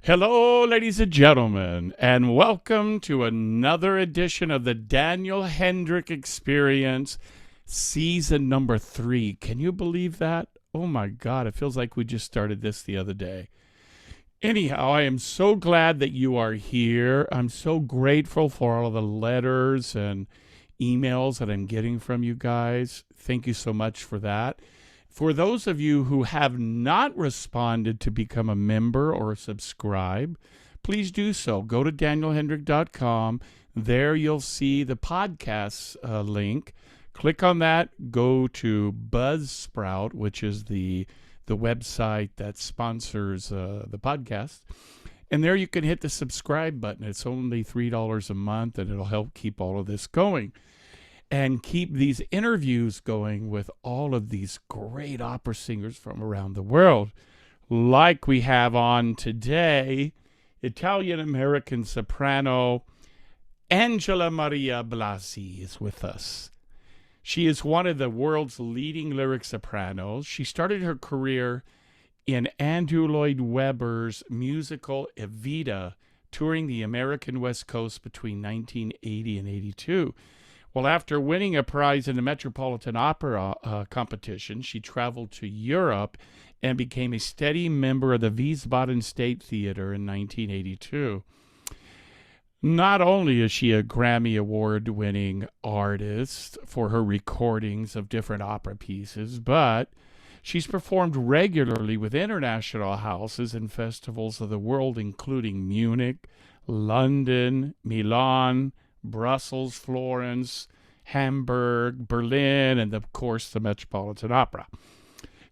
Hello, ladies and gentlemen, and welcome to another edition of the Daniel Hendrick Experience, season number 3. Can you believe that? Oh my God, it feels like we just started this the other day. Anyhow, I am so glad that you are here. I'm so grateful for all of the letters and emails that I'm getting from you guys. Thank you so much for that. For those of you who have not responded to become a member or subscribe, please do so. Go to danielhendrick.com. There you'll see the podcast link. Click on that. Go to Buzzsprout, which is the website that sponsors the podcast. And there you can hit the subscribe button. It's only $3 a month, and it'll help keep all of this going. And keep these interviews going with all of these great opera singers from around the world. Like we have on today, Italian-American soprano Angela Maria Blasi is with us. She is one of the world's leading lyric sopranos. She started her career in Andrew Lloyd Webber's musical Evita, touring the American West Coast between 1980 and 82. Well, after winning a prize in the Metropolitan Opera competition, she traveled to Europe and became a steady member of the Wiesbaden State Theater in 1982. Not only is she a Grammy Award-winning artist for her recordings of different opera pieces, but she's performed regularly with international houses and festivals of the world, including Munich, London, Milan, Brussels, Florence, Hamburg, Berlin, and of course the Metropolitan Opera.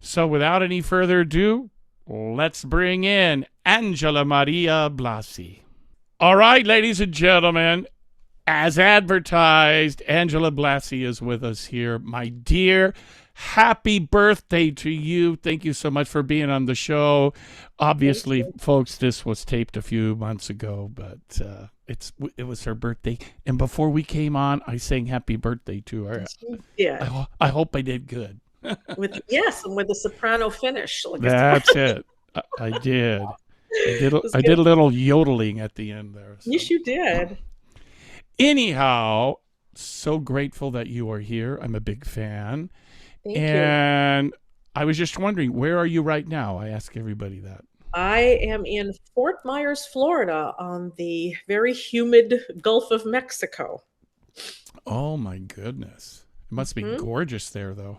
So without any further ado, let's bring in Angela Maria Blasi. All right, ladies and gentlemen, as advertised, Angela Blasi is with us here. My dear, happy birthday to you. Thank you so much for being on the show. Obviously, folks, this was taped a few months ago, but it was her birthday. And before we came on, I sang happy birthday to her. Yeah. I hope I did good. And with a soprano finish. That's it. I did. I did a little yodeling at the end there. So. Yes, you did. Anyhow, so grateful that you are here. I'm a big fan. Thank you. And I was just wondering, where are you right now? I ask everybody that. I am in Fort Myers, Florida, on the very humid Gulf of Mexico. Oh, my goodness. It must be gorgeous there, though.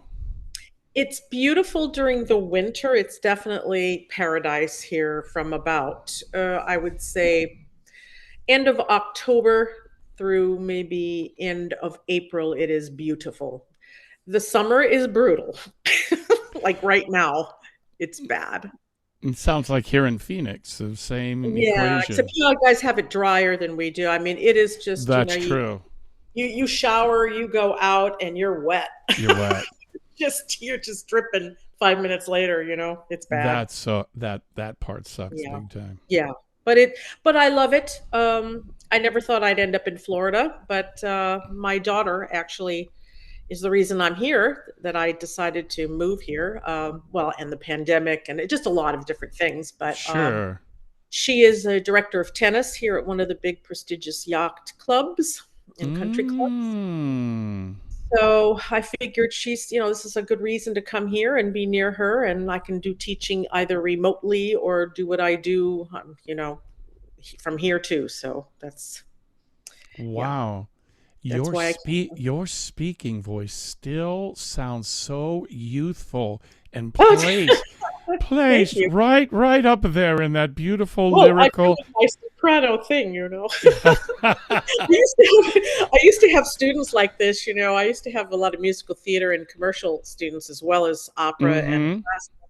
It's beautiful during the winter. It's definitely paradise here from about, I would say, end of October through maybe end of April. It is beautiful. The summer is brutal. Like right now, it's bad. It sounds like here in Phoenix, the same Yeah, equation. except you guys have it drier than we do. I mean, it is just, That's true. You shower, you go out, and you're wet. You're wet. You're just dripping 5 minutes later, it's bad. That's so that part sucks big time. Yeah. But I love it. I never thought I'd end up in Florida, but my daughter actually is the reason I'm here, that I decided to move here. And the pandemic and just a lot of different things. But sure. She is a director of tennis here at one of the big prestigious yacht clubs and country clubs. So I figured she's, this is a good reason to come here and be near her, and I can do teaching either remotely or do what I do, from here too. So that's wow. Yeah. Your speaking voice still sounds so youthful and placed right up there in that beautiful lyrical. I do my soprano thing, I used to have students like this, I used to have a lot of musical theater and commercial students as well as opera and classical.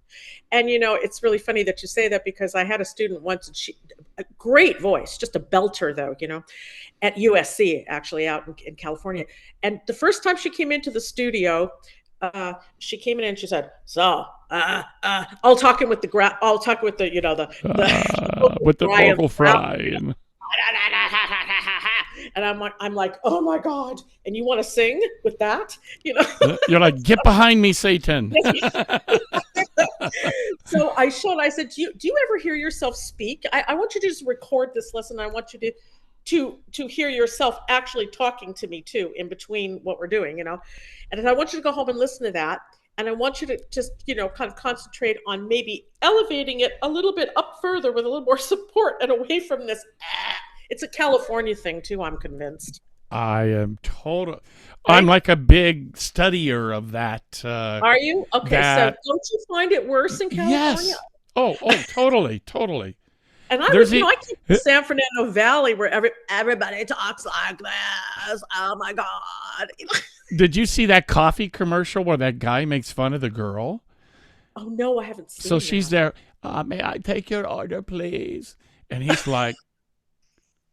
And it's really funny that you say that, because I had a student once, and a great voice, just a belter though, at USC, actually out in California. And the first time she came into the studio, she came in and she said, "So, I'll talk with the with the vocal fry." And I'm like, oh my God! And you want to sing with that? You're like, get behind me, Satan. So I showed, I said, do you ever hear yourself speak? I want you to just record this lesson. I want you to hear yourself actually talking to me too in between what we're doing, and I want you to go home and listen to that. And I want you to just, kind of concentrate on maybe elevating it a little bit up further with a little more support and away from this. It's a California thing too, I'm convinced. I am total. I'm Right? like a big studier of that. Are you? Okay, so That don't you find it worse in California? yes. Oh, totally, totally. And There's a. I came from San Fernando Valley where everybody talks like this. Oh my God. Did you see that coffee commercial where that guy makes fun of the girl? Oh no, I haven't So seen she's that. there. May I take your order, please? And he's like,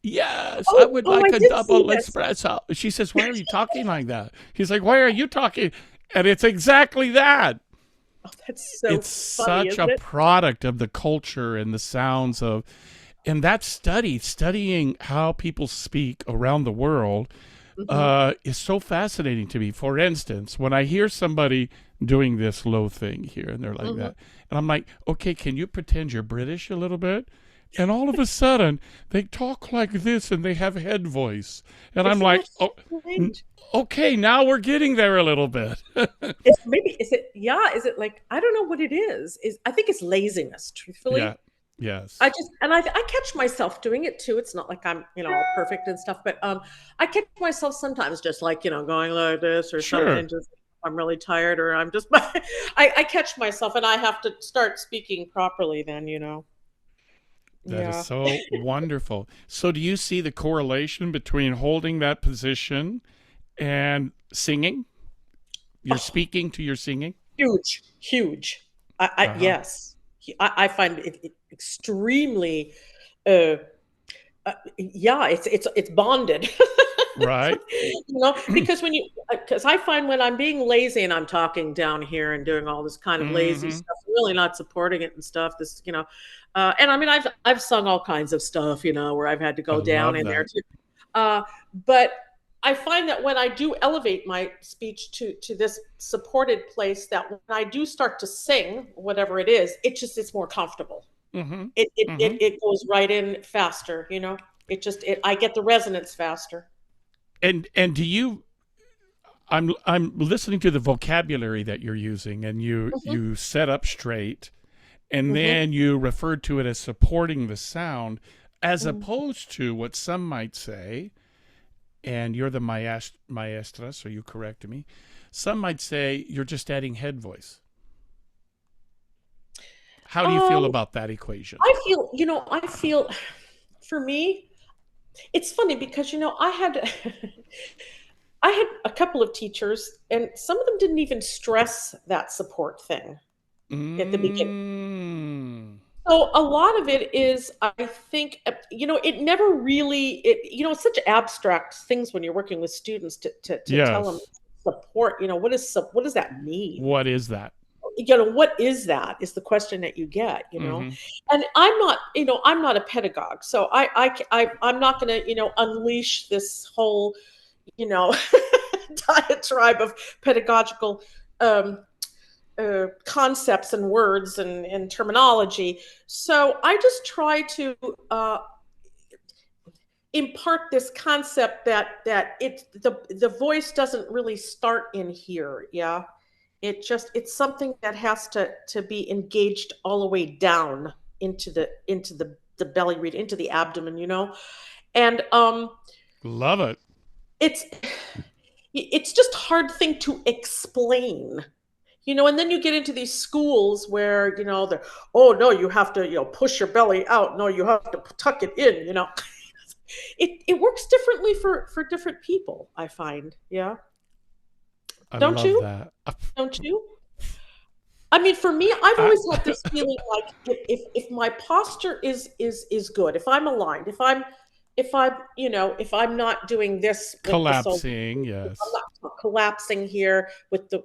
yes, I would I like a did see double this. espresso. She says, why are you talking like that? He's like, why are you talking? And it's exactly that. Oh, that's so It's funny, such a isn't it? product of the culture and the sounds of, and that studying how people speak around the world Hmm. is so fascinating to me. For instance, when I hear somebody doing this low thing here and they're like Hmm. that, and I'm like, okay, can you pretend you're British a little bit? And all of a sudden, they talk like this and they have head voice. And I'm Isn't like, that oh, strange? okay, now we're getting there a little bit. Is it, yeah, is it like, I don't know what it is. I think it's laziness, Yeah, truthfully. I yes, just, and I catch myself doing it too. It's not like I'm, all perfect and stuff, but I catch myself sometimes just like, going like this or something, sure. just I'm really tired or I'm just, I catch myself and I have to start speaking properly then. That is Yeah. so wonderful. So, do you see the correlation between holding that position and singing? You're Oh, speaking to your singing? huge, huge. Uh huh. Yes, I find it extremely, uh, yeah, it's bonded. Right? Because because I find when I'm being lazy and I'm talking down here and doing all this kind of lazy Mm-hmm. stuff, really not supporting it and stuff. And I mean, I've sung all kinds of stuff, where I've had to I go down love in there that. too. But I find that when I do elevate my speech to this supported place, that when I do start to sing, whatever it is, it's more comfortable. Mm-hmm. Mm-hmm. It goes right in faster. I get the resonance faster. And do you? I'm listening to the vocabulary that you're using, and Hmm. you set up straight, and Hmm. then you referred to it as supporting the sound, as Hmm. opposed to what some might say. And you're the maestra, so you correct me. Some might say you're just adding head voice. How do you feel Um, about that equation? I feel for me, it's funny because I had a couple of teachers, and some of them didn't even stress that support thing at the beginning. Mm. So a lot of it is, I think, it never really, it's such abstract things when you're working with students to tell them Yes. support. What does that mean? What is that? What is that is the question that you get. Mm-hmm. And I'm not a pedagogue, so I'm not going to unleash this whole you know diatribe of pedagogical um, concepts and words and terminology. So I just try to impart this concept that the voice doesn't really start in here. Yeah, it's something that has to be engaged all the way down into the belly region, into the abdomen. And Love it. it's it's just a hard thing to explain. And then you get into these schools where they're, oh no, you have to push your belly out, no, you have to tuck it in. It works differently for different people, I find. Yeah. I Don't love you? that. Don't you? I mean, for me, I've I, always had this feeling like if my posture is good, if I'm aligned, if I'm not doing this with the soul, collapsing, if I'm yes. not collapsing here with the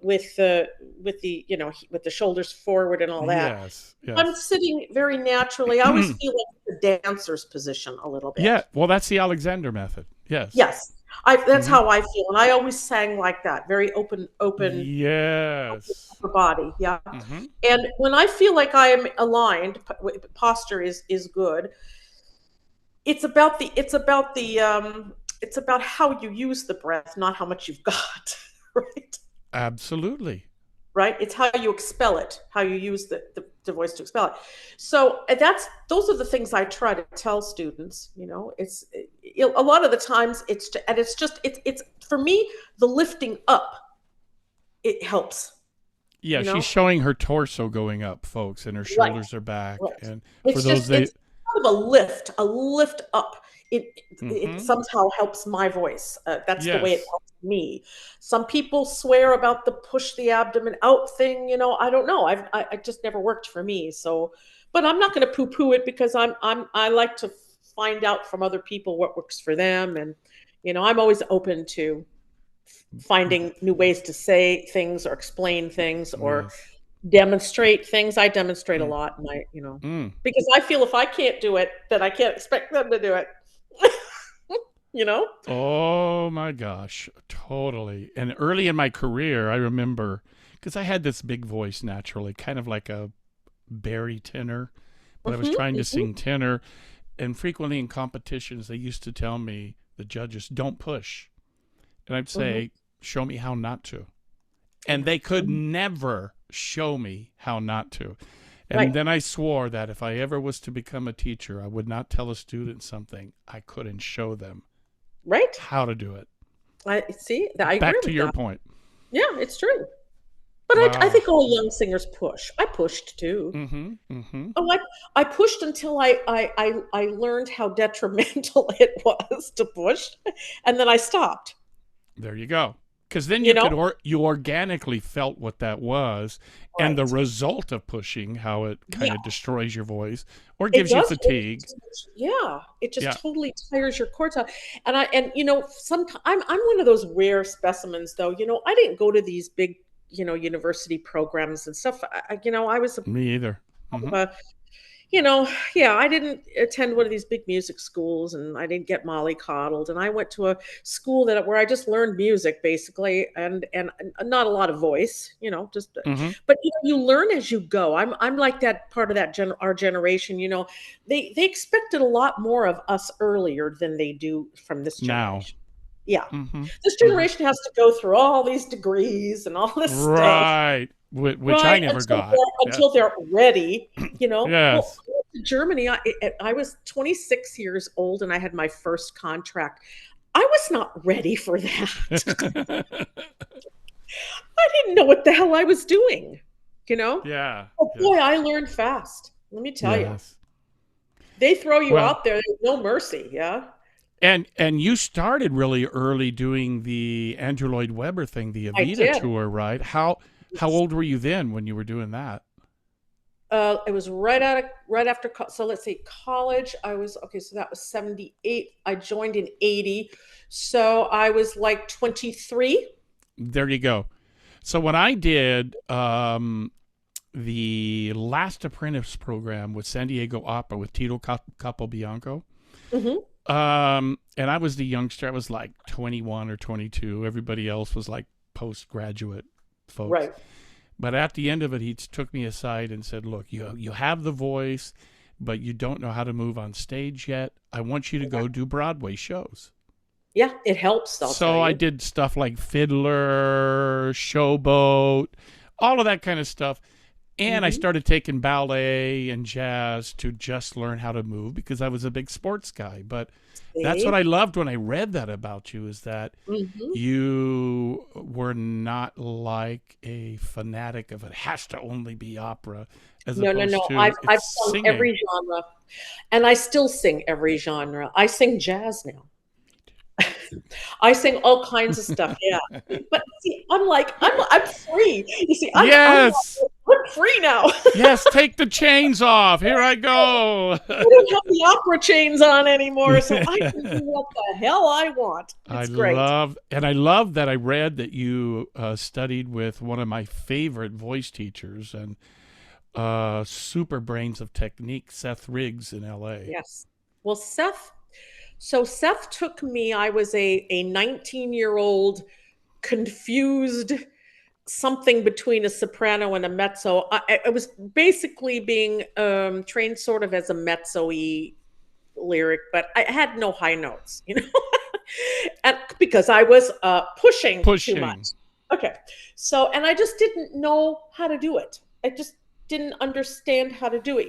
shoulders forward and all that, Yes, I'm yes. sitting very naturally. I always feel like the dancer's position a little bit. Yeah, well, that's the Alexander method. Yes. Yes. That's Hmm. how I feel, and I always sang like that, very open Yes. upper body. Yeah, Hmm. and when I feel like I am aligned, posture is good. It's about how you use the breath, not how much you've got, right? Absolutely. Right? It's how you expel it, how you use the voice to expel it. So those are the things I try to tell students. A lot of the times it's for me, the lifting up, it helps. Yeah, You she's know, showing her torso going up, folks, and her right, shoulders are back. right. And for those It's that, kind of a lift up. It hmm, somehow helps my voice. That's the way it yes, helps me. Some people swear about the push the abdomen out thing. I don't know. I just never worked for me. So, but I'm not going to poo poo it because I like to find out from other people what works for them, and I'm always open to finding new ways to say things or explain things or yes. demonstrate things. I demonstrate a Mm, lot, and mm. because I feel if I can't do it, then I can't expect them to do it. you know? Oh my gosh, totally. And early in my career, I remember because I had this big voice naturally, kind of like a baritone, but I was hmm trying to hmm sing tenor. And frequently in competitions, they used to tell me, the judges, don't push. And I'd hmm say, show me how not to. And Yeah. they could Mhm. never show me how not to. And Right. then I swore that if I ever was to become a teacher, I would not tell a student something I couldn't show them Right. how to do it. I see. I agree Back to with your that. point. Yeah, it's true. But I Wow. think all young singers push. I pushed too. Mm-hmm. Mm-hmm. Oh, I pushed until I learned how detrimental it was to push, and then I stopped. There you go. Because then You know? you organically felt what that was, and the Right. result of pushing, how it Yeah. kind of destroys your voice or It gives you does. fatigue. Yeah, it just Yeah. totally tires your cords out. And sometimes I'm one of those rare specimens, though. I didn't go to these big, university programs and stuff. I was Me either. Mm-hmm. a you know, yeah, I didn't attend one of these big music schools, and I didn't get mollycoddled. And I went to a school where I just learned music basically, and not a lot of voice, just. Mm-hmm. But you learn as you go. I'm like that part of our generation. They expected a lot more of us earlier than they do from this Now. generation. Yeah, Mm-hmm. this Mm-hmm. generation has to go through all these degrees and all this stuff. Right. Which I Right, never got. Yeah. until they're ready, Well, Yes. I went to Germany, I was 26 years old and I had my first contract. I was not ready for that. I didn't know what the hell I was doing, you know? Yeah. Oh boy, Yes. I learned fast. Let me tell you. Yes. They throw you Well, out there, there's no mercy, yeah? and you started really early doing the Andrew Lloyd Webber thing, the I Evita did. tour, right? How old were you then when you were doing that? It was right after so let's see, college. I was okay, so that was 78. I joined in 80. So I was like 23. There you go. So when I did the Last Apprentice program with San Diego Opera with Tito Capobianco, hmm and I was the youngster. I was like 21 or 22. Everybody else was like postgraduate folks. Right. But at the end of it, he took me aside and said, "Look, you have the voice, but you don't know how to move on stage yet. I want you to go do Broadway shows." Yeah, it helps, I'll tell So I you. did stuff like Fiddler, Showboat, all of that kind of stuff. And I hmm started taking ballet and jazz to just learn how to move because I was a big sports guy. But that's what See? I loved when I read that about you, is that hmm you were not like a fanatic of it has to only be opera, as No, no, opposed no. to I've it's sung singing. every genre, and I still sing every genre. I sing jazz now. I sing all kinds of stuff. Yeah, but see, I'm free. You see, Yes. I'm free now. Yes, take the chains off. Here I go. I don't have the opera chains on anymore, so I can do what the hell I want. It's great. I love that I read that you studied with one of my favorite voice teachers and super brains of technique, Seth Riggs in L.A. Yes. Well, Seth. So Seth took me, I was a 19-year-old confused something between a soprano and a mezzo. I was basically being trained sort of as a mezzo-y lyric, but I had no high notes, and because I was pushing too much. Pushing. Okay. So, and I just didn't know how to do it. I just didn't understand how to do it.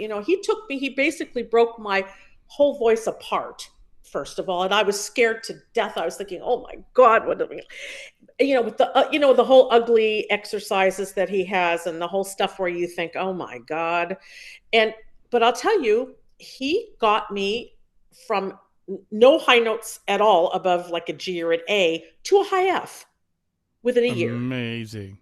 He basically broke my whole voice apart, first of all. And I was scared to death. I was thinking, oh my God, what do we, with the whole ugly exercises that he has and the whole stuff where you think, oh my God. But I'll tell you, he got me from no high notes at all above like a G or an A to a high F within a year. Amazing.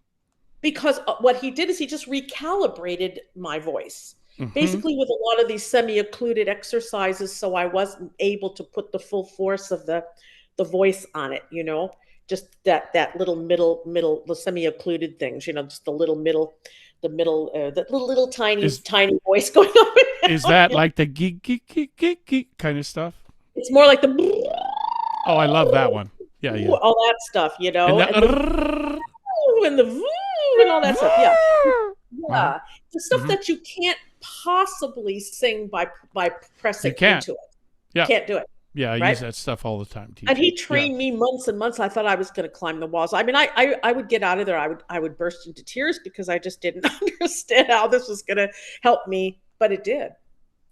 Because what he did is he just recalibrated my voice, Mm-hmm. basically with a lot of these semi-occluded exercises, so I wasn't able to put the full force of the voice on it, just that little the semi-occluded things, just the little Is tiny voice going on. is that like the geek geek geek geek geek kind of stuff? It's more like the Oh, I love that one. Yeah, yeah. all that stuff, And and the that. and the and all that stuff. Yeah. Uh-huh. Yeah. The stuff Mm-hmm. that you can't possibly sing by pressing You can't. into it. Yeah. Can't do it. Yeah, I Right. use that stuff all the time And teaching. he Yeah. trained me months and months. I thought I was going to climb the walls. I mean, I would get out of there. I would burst into tears because I just didn't understand how this was going to help me, but it did.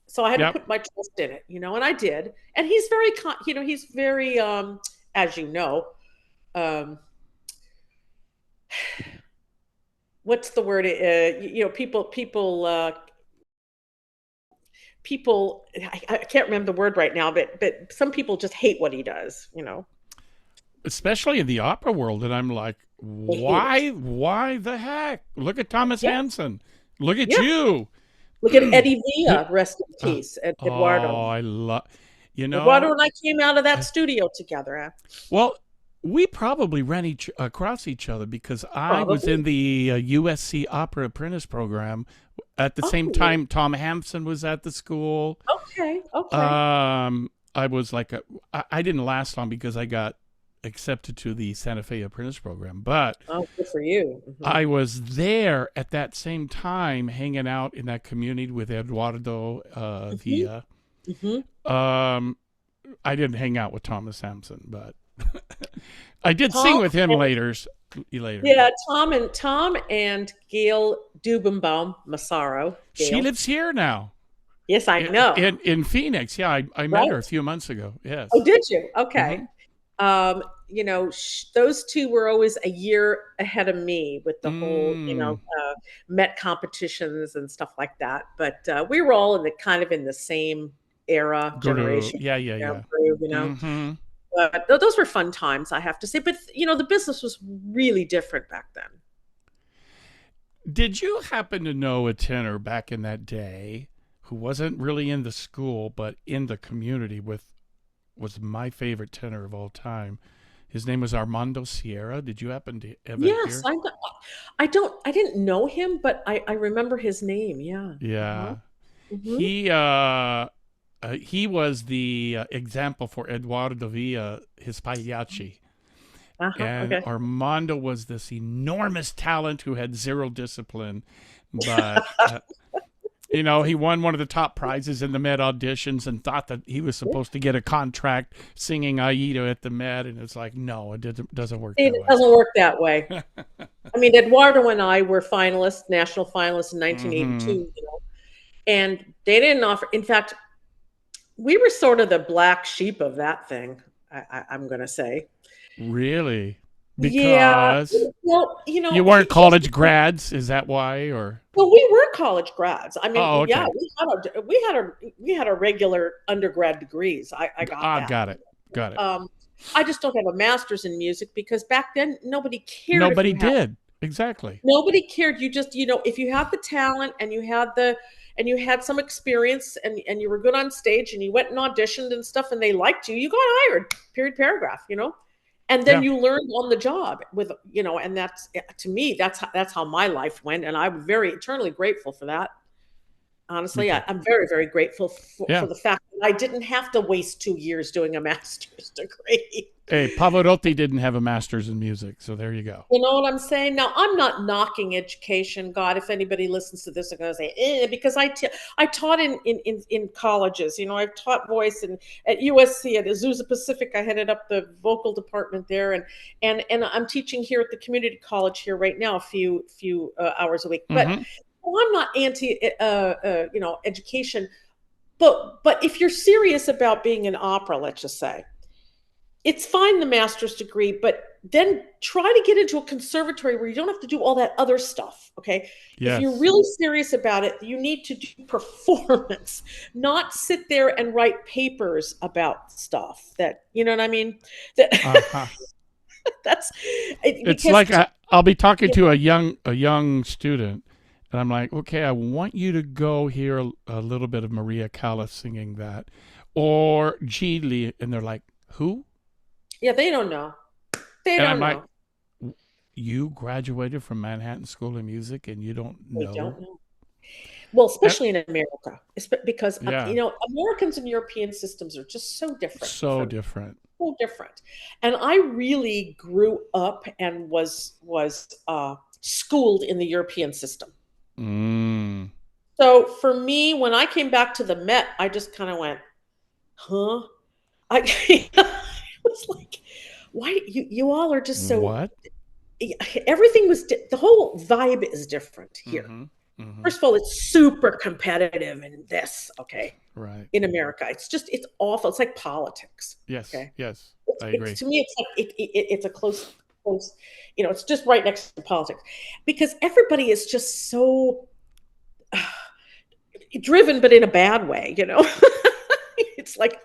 So I had to Yep. put my trust in it, and I did. And he's very, he's very, as you know, um, what's the word? People. I can't remember the word right now, but some people just hate what he does. Especially in the opera world, and I'm like, They hate it. why the heck? Look at Thomas Yeah, Hansen. Look at yeah. you. Look at Eddie Villa, rest in peace, and Oh, Eduardo. I love. You Eduardo know, and I came out of that uh, studio together. well, we probably ran across each other because I was in Probably. the USC Opera Apprentice program at the same Oh, time. Tom Hampson was at the school. okay, okay. I was like, I didn't last long because I got accepted to the Santa Fe Apprentice program, but Oh, good for you. I was there at that same time, hanging out in that community with Eduardo Hmm. Villa. Hmm. Um, I didn't hang out with Thomas Sampson, but I did sing Tom, with him and, later. yeah, But Tom and Gail Dubenbaum Massaro. she Gail. lives here now Yes, I know. in Phoenix. Yeah, I met her a Right. few months ago. Oh, Yes. did you? Hmm. Okay. Those two were always a year ahead of me with the whole, Mm. Met competitions and stuff like that. But we were all in the same era, Guru. generation, Yeah, yeah, yeah. group. Hmm. But those were fun times, I have to say. But the business was really different back then. Did you happen to know a tenor back in that day who wasn't really in the school but in the community with was my favorite tenor of all time? His name was Armando Sierra. Did you happen to ever Yes, hear? I didn't know him, but I remember his name. Yeah. Uh-huh. Yeah. Hmm. He was the example for Eduardo Villa, his pagliacci. Uh-huh. And Okay. Armando was this enormous talent who had zero discipline, but he won one of the top prizes in the Met auditions and thought that he was supposed to get a contract singing Aida at the Met, and it's like, no, doesn't work It that way. doesn't work that way. I mean, Eduardo and I were national finalists in Hmm. 1982, and they didn't offer. In fact, we were sort of the black sheep of that thing. I'm going to say, Really? yeah. Because Well, you weren't college grads, is that why? Or well, we were college grads. I mean, oh, yeah, okay, we had our regular undergrad degrees. I got that. got it. Um, I just don't have a master's in music because back then nobody cared if Nobody you had. did exactly. Nobody cared. You just, if you had the talent and you had some experience and you were good on stage and you went and auditioned and stuff and they liked you, you got hired. Period, paragraph. And then Yeah. you learned on the job and that's, to me, that's how my life went, and I'm very eternally grateful for that. Honestly, Okay. I'm very, very grateful for Yeah. the fact that I didn't have to waste 2 years doing a master's degree. Hey, Pavarotti didn't have a master's in music, so there you go. You know what I'm saying? Now, I'm not knocking education. God, if anybody listens to this, they're going to say, because I taught in colleges. You know, I've taught voice at USC, at Azusa Pacific. I headed up the vocal department there. And I'm teaching here at the community college here right now, a few hours a week. But Mm-hmm. well, I'm not anti, education. But if you're serious about being an opera, let's just say, it's fine the master's degree, but then try to get into a conservatory where you don't have to do all that other stuff. Okay. If you're Yes. really serious about it, you need to do performance, not sit there and write papers about stuff that, you know what I mean? That Uh-huh. that's It's because like I'll be talking to a young student, and I'm like, okay, I want you to go hear a little bit of Maria Callas singing that, or Geely, and they're like, who? yeah, they don't know. They And I'm don't like, know. you graduated from Manhattan School of Music, and you don't They know? don't know. Well, And, especially in America, because yeah, Americans and European systems are just so different so from different. so different. And I really grew up and was schooled in the European system. Mm. So for me, when I came back to the Met, I just kind of went, huh? I, I was like, why you all are just so What? everything was the whole vibe is different here. Mm-hmm. Mm-hmm. First of all, it's super competitive in this, okay, Right. in America. It's awful. It's like politics. Yes. Okay. Yes. I It's agree. to me, it's like it's a close, it's just right next to politics because everybody is just so driven, but in a bad way, it's like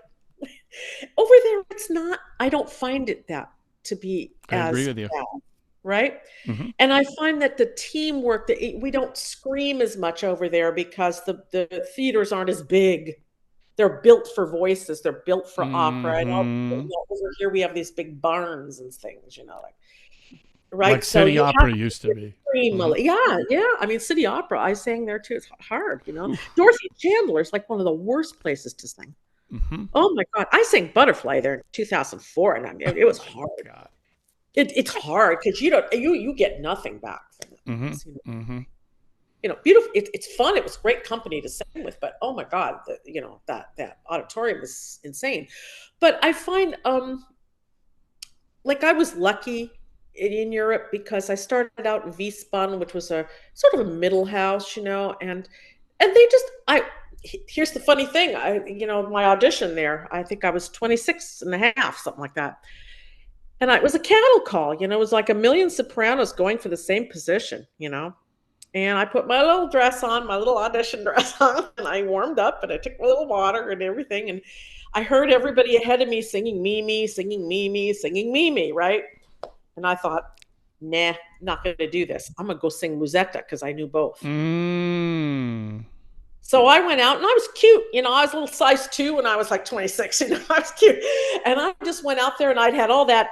over there, it's not, I don't find it that to be I agree as with you. bad, right? Mm-hmm. And I find that the teamwork that we don't scream as much over there because the theaters aren't as big. They're built for voices. They're built for opera. And Mm-hmm. over here we have these big barns and things, like Like right. So City you have Opera used to to be. scream. Mm-hmm. Yeah, yeah. I mean, City Opera. I sang there too. It's hard. Oof. Dorothy Chandler's like one of the worst places to sing. Mm-hmm. Oh my God, I sang Butterfly there in 2004, and I mean, it was Oh my hard. God. It's hard because you don't you get nothing back from it. Mm-hmm. Mm-hmm. Beautiful. It's fun. It was great company to sing with, but oh my God, that auditorium is insane. But I find like I was lucky in Europe because I started out in Wiesbaden, which was a sort of a middle house, and they just I here's the funny thing. My audition there, I think I was 26 and a half, something like that. And it was a cattle call, it was like a million sopranos going for the same position. And I put my little dress on, my little audition dress on, and I warmed up and I took my little water and everything. And I heard everybody ahead of me singing Mimi, singing Mimi, singing Mimi, right? And I thought, nah, not going to do this. I'm going to go sing Musetta because I knew both. Mm. So I went out and I was cute. I was a little size 2 when I was like 26. I was cute. And I just went out there and I'd had all that,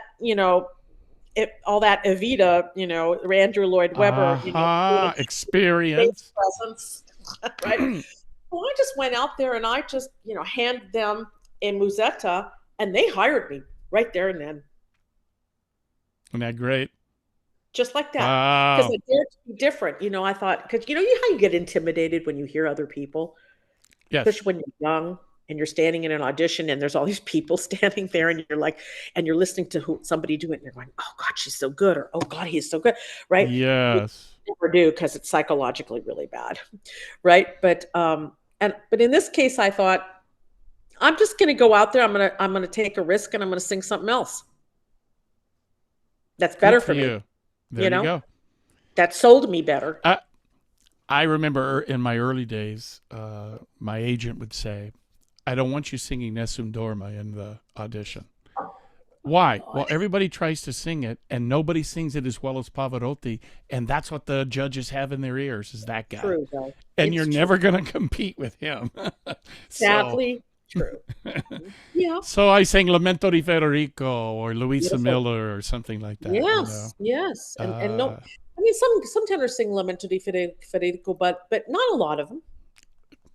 all that Evita, Andrew Lloyd Webber, Uh-huh. stage Experience. presence, right? Well, I just went out there and I just, handed them a Musetta and they hired me right there and then. Isn't that great? Just like that. Because Wow. I dared to be different. I thought, because how you get intimidated when you hear other people, Yes. especially when you're young and you're standing in an audition and there's all these people standing there and you're like, and you're listening to somebody do it and you're going, oh God, she's so good. Or, oh God, he's so good. Right. Which Yes. you never do because it's psychologically really bad. Right. But in this case, I thought, I'm just going to go out there. I'm going to take a risk and I'm going to sing something else. That's better Good for for me. you. There you go. That sold me better. I remember in my early days, my agent would say, I don't want you singing Nessun Dorma in the audition. Why? Well, everybody tries to sing it, and nobody sings it as well as Pavarotti, and that's what the judges have in their ears, is that guy. True, though. And you're never going to compete with him. Exactly true. Yeah. So I sang Lamento di Federico or Louisa Beautiful. Miller or something like that. Yes, yes. And no, I mean, some tenors sing Lamento di Federico, but not a lot of them.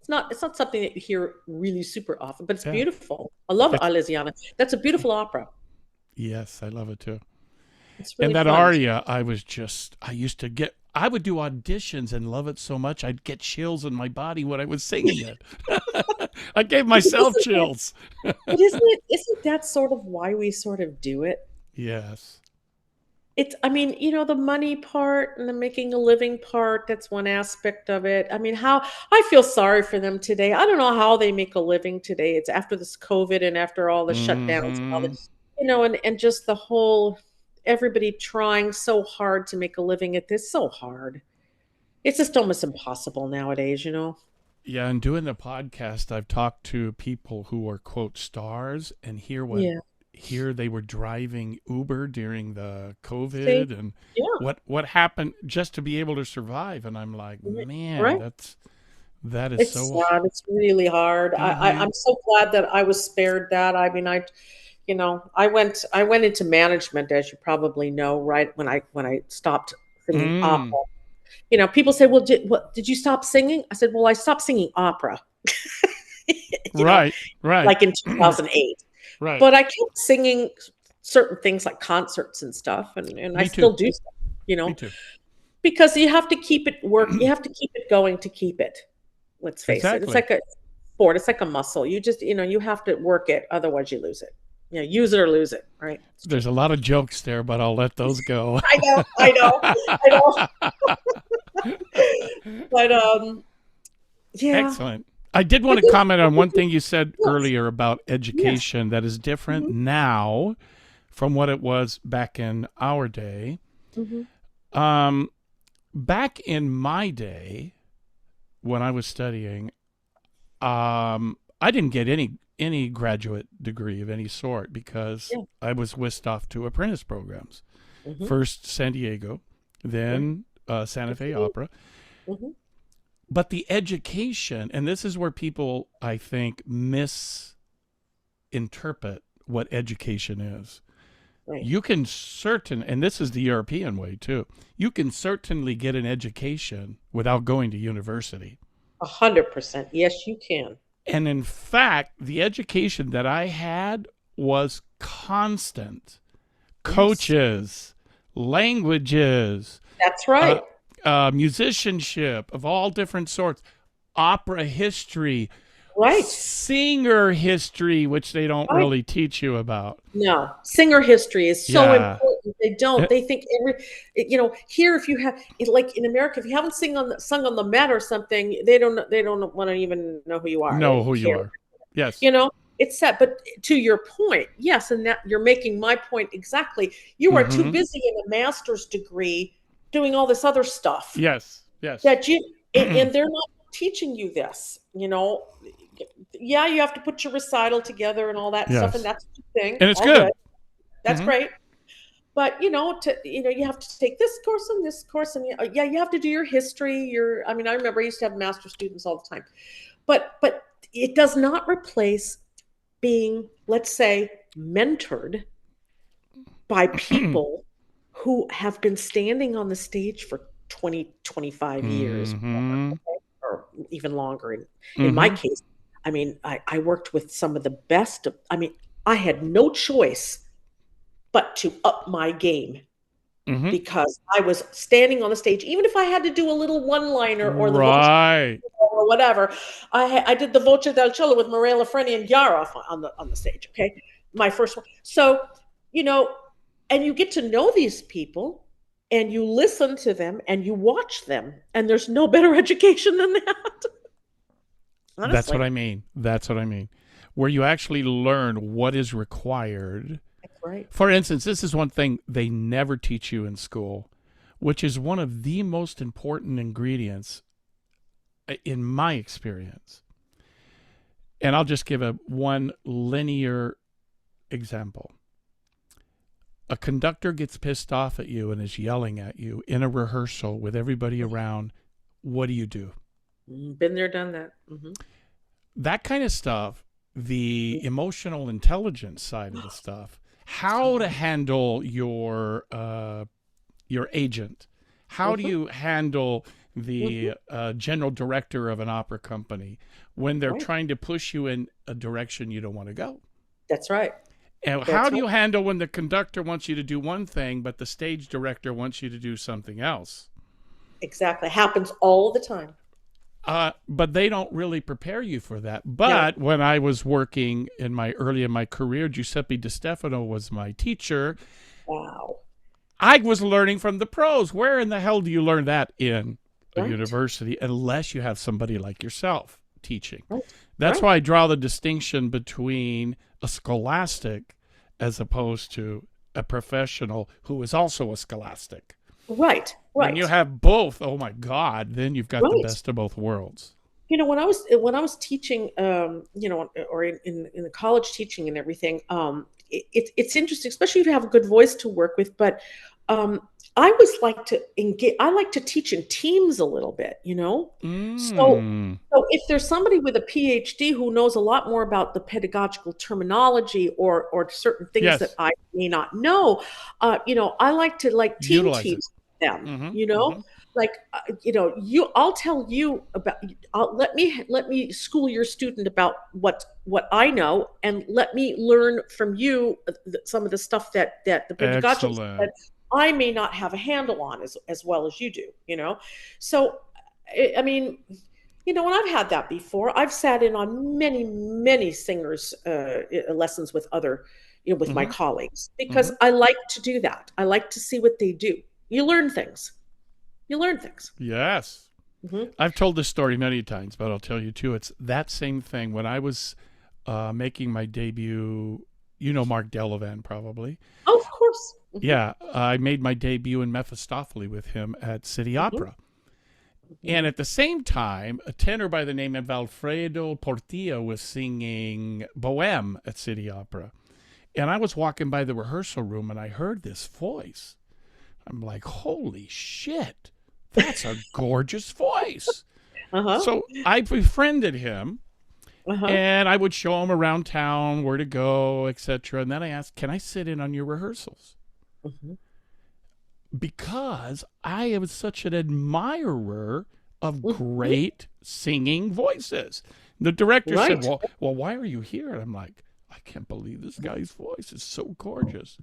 It's not something that you hear really super often, but it's Yeah. beautiful. I love It's Alesiana. That's a beautiful opera. yes, I love it too. It's And really that fun. aria, I would do auditions and love it so much I'd get chills in my body when I was singing it. I gave But myself chills. isn't that sort of why we sort of do it? Yes. I mean, the money part and the making a living part, that's one aspect of it. I mean, how I feel sorry for them today. I don't know how they make a living today. It's after this COVID and after all the shutdowns and all Hmm. this, and just the whole everybody trying so hard to make a living at this, so hard. It's just almost impossible nowadays. Yeah, and doing the podcast, I've talked to people who are quote stars, and Yeah. here they were driving Uber during the See? COVID, and Yeah. what happened just to be able to survive. And I'm like, Right. man, Right. that is It's so. sad. It's really hard. Mm-hmm. I'm so glad that I was spared that. I mean, I went into management, as you probably know, right when I stopped singing Mm. opera. People say, "Well, did you stop singing?" I said, "Well, I stopped singing opera." you know, Right. Right. like in 2008. Right. But I kept singing certain things like concerts and stuff, and I Me still too. do stuff, you Me know, too. because you have to keep it you have to keep it going to keep it. Let's face it. It's Exactly. like a sport. It's like a muscle. You have to work it, otherwise you lose it. Use it or lose it, right? It's true. There's a lot of jokes there, but I'll let those go. I know, I know, I know. But yeah. Excellent. I did want But to comment on one thing you said yes, earlier about yes. education that is different Hmm. now from what it was back in our day. Hmm. Um, Back in my day, when I was studying, I didn't get any graduate degree of any sort because Yeah. I was whisked off to apprentice programs. Hmm. First San Diego, Yeah. then Santa Good for Fe you. Opera. Hmm. But the education, and this is where people, I think, misinterpret what education is. Right. You can and this is the European way too, you can certainly get an education without going to university. 100%. Yes, you can. And in fact, the education that I had was constant. Yes, Coaches, languages, that's uh, right. musicianship of all different sorts, opera history, Right. singer history, which they don't Right. really teach you about. No, singer history is so Yeah. important. They Eh, don't. They think here, if you have like in America, if you haven't sung on the Met or something, they don't want to even know who you are. They know don't who you care. are. Yes. You know, it's sad. But to your point, yes, and that you're making my point exactly. You are too Mm-hmm. busy in a master's degree doing all this other stuff Yes. Yes. that and they're not teaching you this. Yeah, you have to put your recital together and all that stuff, and Yes. that's a good thing. And it's All good. good. That's Mm-hmm. great. But you have to take this course and this course, and yeah, you have to do your history. I mean, I remember I used to have master students all the time, but it does not replace being, let's say, mentored by people who have been standing on the stage for 20, 25 years, Mm-hmm. or even longer. In my Mm-hmm. case, I mean, I worked with some of the best. I mean, I had no choice but to up my game Mm-hmm. because I was standing on the stage. Even if I had to do a little one-liner or the voce Right. or whatever, I did the voce del cello with Morella Freni and Yara on the stage. Okay, my first one. So you know, and you get to know these people, and you listen to them, and you watch them, and there's no better education than that. That's what Honestly, I mean. That's what I mean. Where you actually learn what is required. that's right. For instance, this is one thing they never teach you in school, which is one of the most important ingredients in my experience. And I'll just give one linear example. A conductor gets pissed off at you and is yelling at you in a rehearsal with everybody around. What do you do? Been there, done that. That kind of stuff, the emotional intelligence side of the stuff, how to handle your agent, how do Mhm. you handle Mhm. general director of an opera company when they're Right. trying to push you in a direction you don't want to go. That's right. And how That's do right. you handle when the conductor wants you to do one thing, but the stage director wants you to do something else? Exactly. Happens all the time. But they don't really prepare you for that. No. But when I was working early in my career, Giuseppe Di Stefano was my teacher. Wow. I was learning from the pros. Where in the hell do you learn that in a Right. university unless you have somebody like yourself teaching? Right. That's Right. why I draw the distinction between a scholastic as opposed to a professional who is also a scholastic. Right. When you Right. have both, oh my God, then you've got the Right. best of both worlds. When I was teaching, or in the college teaching and everything, it's interesting, especially if you have a good voice to work with. But I always like to engage. I like to teach in teams a little bit, So, Mm. so if there's somebody with a PhD who knows a lot more about the pedagogical terminology or certain things that Yes, I may not know, I like to like team utilize it. teach them, Mm-hmm. you know. Mm-hmm. Like I'll tell you about. Let me school your student about what I know, and let me learn from you some of the stuff that the pedagogical stuff that Excellent. I may not have a handle on as well as you do. So I mean, and I've had that before. I've sat in on many, many singers' lessons with with my Mm-hmm. colleagues, Mm-hmm. because I like to do that. I like to see what they do. You learn things. You learn things. Yes. Hmm. I've told this story many times, but I'll tell you too. It's that same thing when I was making my debut. You know Mark Delavan, probably. Oh, of course. Hmm. Yeah, I made my debut in Mephistopheles with him at City Hmm. Opera. And Hmm. at the same time, a tenor by the name of Alfredo Portilla was singing Bohème at City Opera. And I was walking by the rehearsal room and I heard this voice. I'm like, holy shit, that's a gorgeous voice. Uh-huh. So I befriended him Uh-huh. and I would show him around town where to go, etc. And then I asked, can I sit in on your rehearsals? Hmm. Because I am such an admirer of Hmm. great singing voices. The director said, Right. well, why are you here? And I'm like, I can't believe this guy's voice is so gorgeous.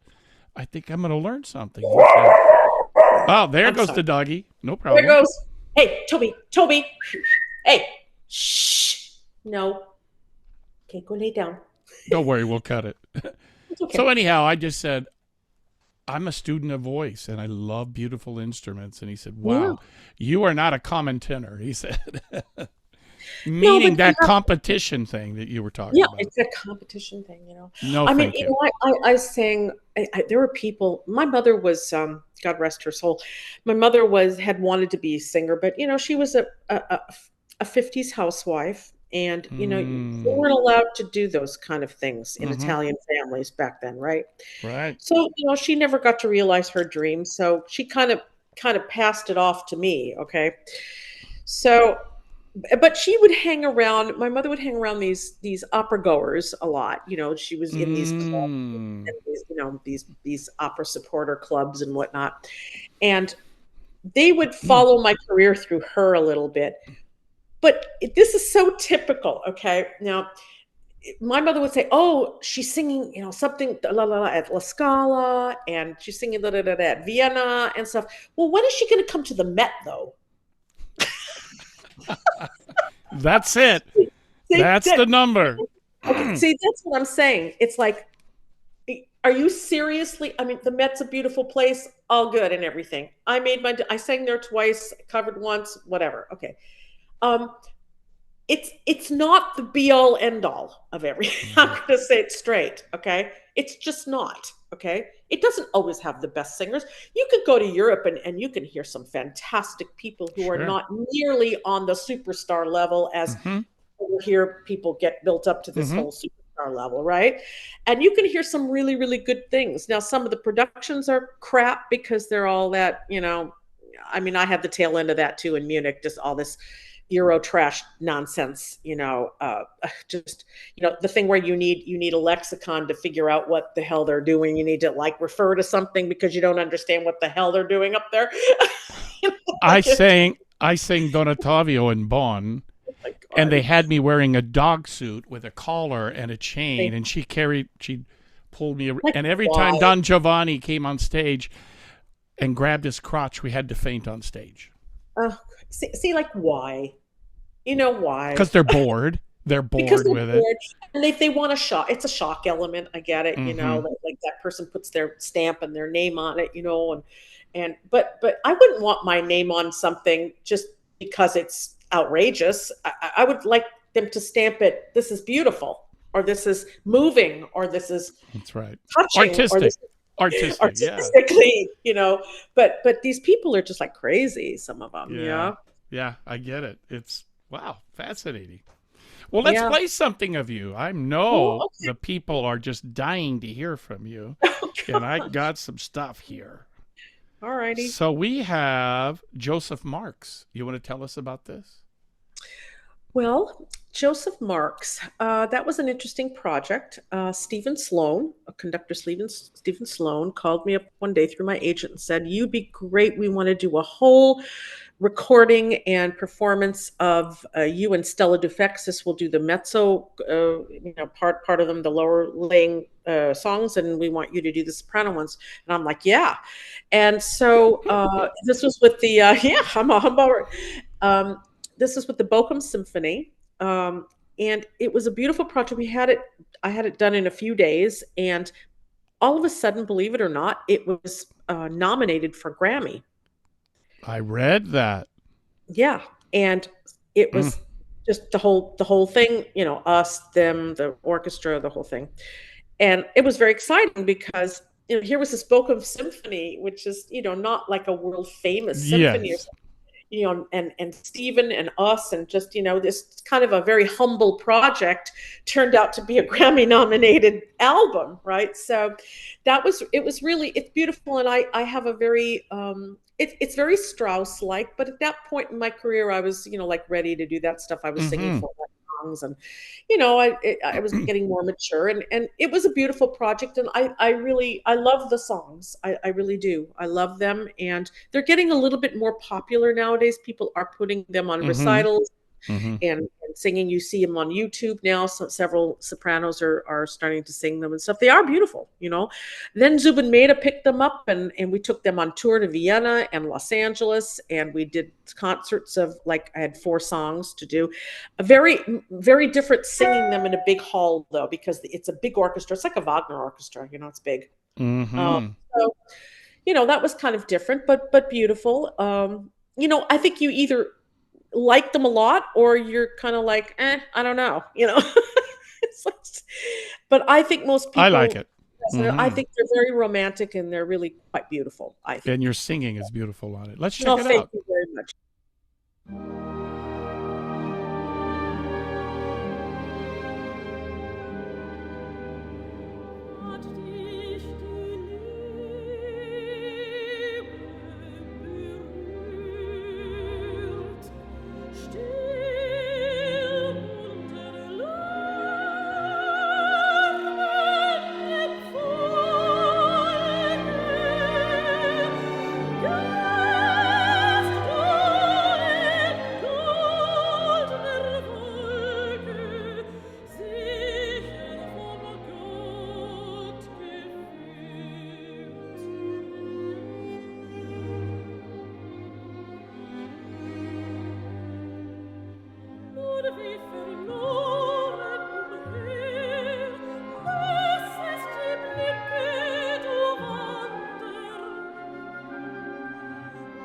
I think I'm going to learn something. He said, oh, there I'm goes sorry. the doggy. No There problem. goes. Hey, Toby. Toby. Hey. Shh. No. Okay, go lay down. Don't worry, we'll cut it. It's So, okay. anyhow, I just said, I'm a student of voice and I love beautiful instruments. And he said, Yeah. wow, you are not a common tenor, he said. No, but Meaning you that have. competition thing that you were talking Yeah, about. it's a competition thing. No, I mean, thank you. I sang. There were people. My mother was, God rest her soul. My mother had wanted to be a singer, but she was a 50s housewife, and they Mm, weren't allowed to do those kind of things in mm-hmm. Italian families back then, right? Right. So she never got to realize her dream. So she kind of passed it off to me. Okay, so but she would hang around. My mother would hang around these opera goers a lot. She was in these clubs Mm, and these opera supporter clubs and whatnot, and they would follow my career through her a little bit. But this is so typical. Okay, now my mother would say, "Oh, she's singing, something la la la at La Scala, and she's singing da da da da at Vienna and stuff." Well, when is she going to come to the Met, though? that's it. See, That's the number. okay, see, that's what I'm saying. It's like, are you seriously? I mean, the Met's a beautiful place, all good and everything. I sang there twice, covered once, whatever. Okay. Um, it's not the be all end all of everything. I'm Mhm. going to say it straight. Okay. It's just not. Okay. It doesn't always have the best singers. You could go to Europe and you can hear some fantastic people who are Sure. not nearly on the superstar level as Mm-hmm. over here people get built up to this Mm-hmm. whole superstar level, right? And you can hear some really, really good things. Now, some of the productions are crap because they're all that, I mean, I had the tail end of that too in Munich, just all this Euro trash nonsense, just the thing where you need a lexicon to figure out what the hell they're doing. You need to like refer to something because you don't understand what the hell they're doing up there. You know, I like, sang I sang Don Ottavio in Bonn, Oh my and they God. had me wearing a dog suit with a collar and a They, chain, and she pulled me, like, and every time why? Don Giovanni came on stage and grabbed his crotch, we had to faint on stage Uh, see, like, why? You know why? because they're bored. They're Because bored they're with it. bored, and they want a shock. It's a shock element. I get it. Mm-hmm. Like that person puts their stamp and their name on it. And but I wouldn't want my name on something just because it's outrageous. I would like them to stamp it. This is beautiful, or this is moving, or this is That's right. touching, or Artistic. this is Artistic. Yeah. artistically. But these people are just like crazy. Some of them, Yeah. yeah, Yeah. I get it. It's wow, fascinating. Well, let's yeah. play something of you. I Oh, know okay. the people are just dying to hear from you, Oh and I gosh. got some stuff here. All righty. So we have Joseph Marks. You want to tell us about this? Well, Joseph Marks, that was an interesting project. Stephen Sloan, conductor Stephen Sloan, called me up one day through my agent and said, "You'd be great. We want to do a whole recording and performance of you and Stella Dufexis. Will do the mezzo, part of them, the lower laying songs, and we want you to do the soprano ones." And I'm like, "Yeah." And so this was with the yeah, I'm about um, this is with the Bochum Symphony, and it was a beautiful project. I had it done in a few days, and all of a sudden, believe it or not, it was nominated for Grammy. I read that. Yeah, and it Mm. was just the whole thing. Us, them, the orchestra, the whole thing, and it was very exciting because here was this Bochum Symphony, which is not like a world famous symphony or Yes. and Stephen and us, and just this kind of a very humble project turned out to be a Grammy nominated album, right? So it's beautiful, and I have a very it's very Strauss like, but at that point in my career, I was like ready to do that stuff. I was singing Mm-hmm. for songs, and I was getting more mature, and it was a beautiful project, and I love the songs. I really do. I love them, and they're getting a little bit more popular nowadays. People are putting them on Mm-hmm. recitals Mm-hmm. and singing. You see them on YouTube now. So several sopranos are starting to sing them and stuff. They are beautiful. Then Zubin Mehta picked them up, and we took them on tour to Vienna and Los Angeles, and we did concerts of, like, I had 4 songs to do. A very, very different singing them in a big hall, though, because it's a big orchestra. It's like a Wagner orchestra. It's big. Um, Mm-hmm. so that was kind of different, but beautiful. I think you either like them a lot or you're kind of like, I don't know. It's like, but I think most I like people, it. I Mm-hmm. think they're very romantic and they're really quite beautiful, I think. And your singing is beautiful on it. Let's check No, it thank out. you very much. Hat dich die Liebe berührt, still unter Lärmen Folge, gast du in goldener Wolke, sicher vom Gott geführt. Nur wie verloren umher, lassest die Blicke du wandern,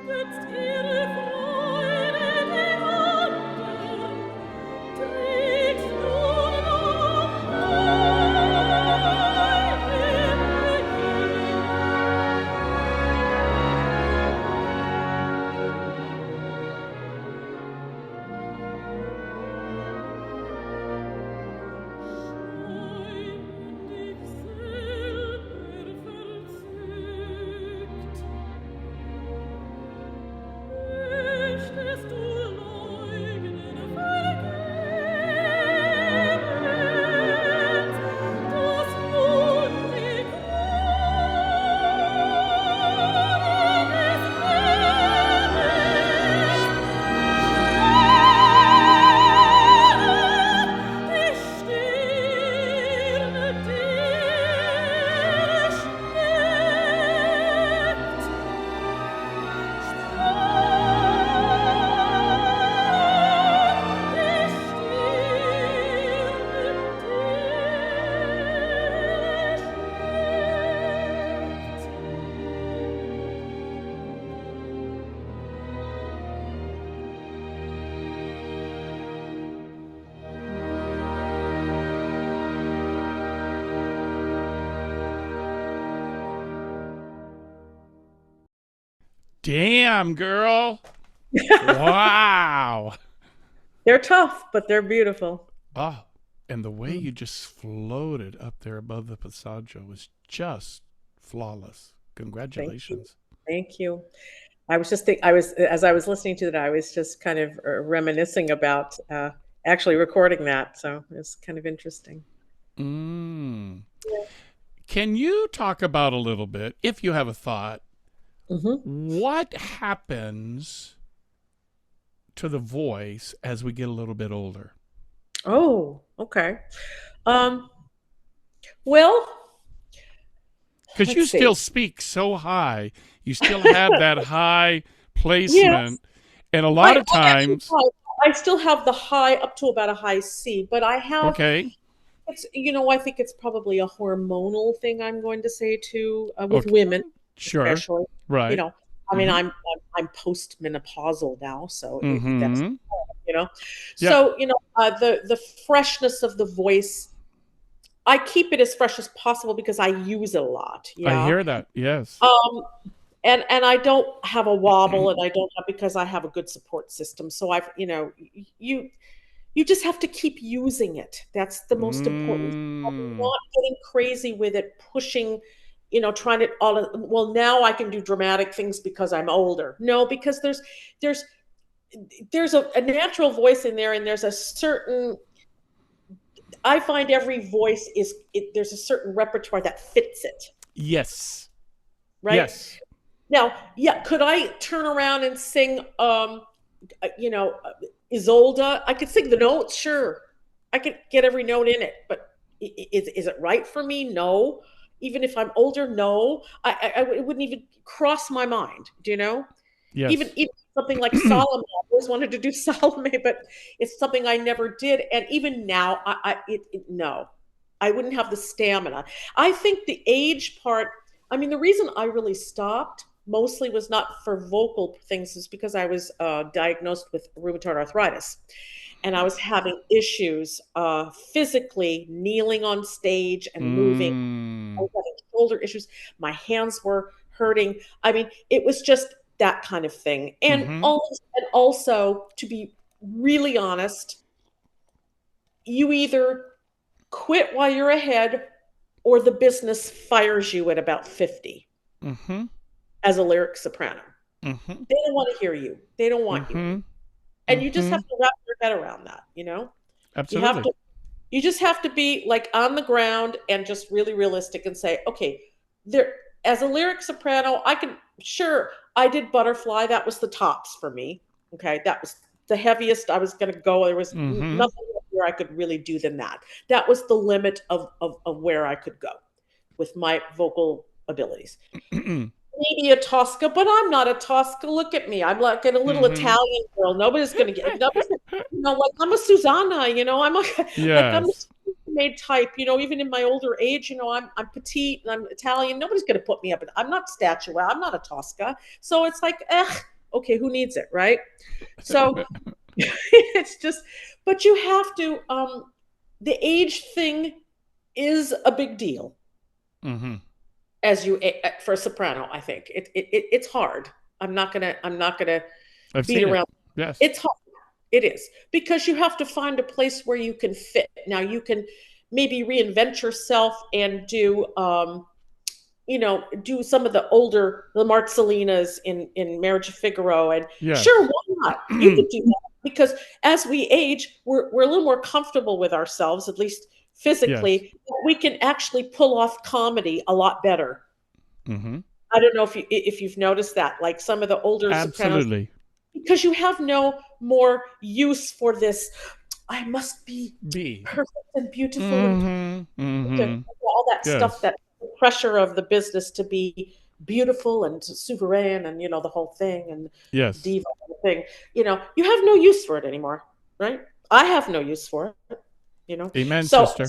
gönnst ihre Freude den anderen, trägst nun noch verzückt. Damn, girl. Wow. They're tough, but they're beautiful. Oh, and the way you just floated up there above the passaggio was just flawless. Congratulations. Thank you. I was just as I was listening to that, I was just kind of reminiscing about actually recording that. So it's kind of interesting. Mm. Can you talk about a little bit, if you have a thought, what happens to the voice as we get a little bit older? Oh, okay. Well, Because you let's see. still speak so high. You still have that high placement. And a lot of times. I still have the high up to about a high C, but I have, Okay. it's, I think it's probably a hormonal thing I'm going to say too, with women, Sure. especially. Right. I mean, I'm post-menopausal now, so that's, Yeah. So, the freshness of the voice, I keep it as fresh as possible because I use it a lot. Yeah. I hear that. Yes. And I don't have a wobble, and I don't have, because I have a good support system. So I've, you just have to keep using it. That's the most important. I'm not getting crazy with it, pushing, trying to well, now I can do dramatic things because I'm older. No, because there's a natural voice in there, and there's a certain, I find every voice there's a certain repertoire that fits it. Yes. Right? Yes. Now, yeah, could I turn around and sing, Isolde? I could sing the notes, sure. I could get every note in it, but is it right for me? No. Even if I'm older, no. It wouldn't even cross my mind, do you know? Yes. Even something like Salome, I always wanted to do Salome, but it's something I never did. And even now, no, I wouldn't have the stamina. I think the age part, I mean, the reason I really stopped mostly was not for vocal things, is because I was diagnosed with rheumatoid arthritis. And I was having issues physically kneeling on stage and moving. I was having shoulder issues. My hands were hurting. I mean, it was just that kind of thing. And also, to be really honest, you either quit while you're ahead, or the business fires you at about 50 as a lyric soprano. They don't want to hear you. They don't want you. And you just have to wrap your head around that, Absolutely. You just have to be like on the ground and just really realistic and say, okay, as a lyric soprano, I did Butterfly. That was the tops for me. Okay. That was the heaviest I was going to go. There was nothing where I could really do than that. That was the limit of where I could go with my vocal abilities. Maybe a Tosca, but I'm not a Tosca. Look at me. I'm like a little Italian girl. Nobody's going to get, like I'm a Susanna, I'm like I'm a made type, even in my older age, I'm petite and I'm Italian. Nobody's going to put me up. I'm not statuette. I'm not a Tosca. So it's like, okay, who needs it, right? So it's just, but you have to, the age thing is a big deal. For a soprano, I think it's hard. I'm not gonna beat around. Yes, it's hard. It is, because you have to find a place where you can fit. Now you can maybe reinvent yourself and do do some of the Marcellinas in Marriage of Figaro, and sure, why not? You could do that, because as we age, we're a little more comfortable with ourselves, at least physically. We can actually pull off comedy a lot better. I don't know if you've noticed that, like some of the older sopranos, because you have no more use for this, I must be perfect and beautiful and all that stuff, that pressure of the business to be beautiful and souverain and the whole thing, and diva thing. You have no use for it anymore, right? I have no use for it. Amen, sister.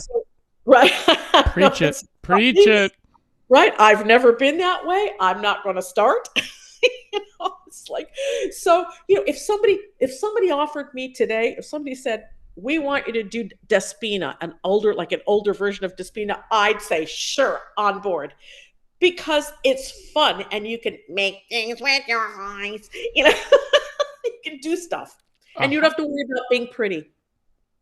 Right. Preach it. Preach it. Right. I've never been that way. I'm not going to start. It's like, so, if somebody offered me today, if somebody said, we want you to do Despina, an older version of Despina, I'd say, sure, on board. because it's fun and you can make things with your eyes. You know, you can do stuff, and you don't Uh-huh. have to worry about being pretty.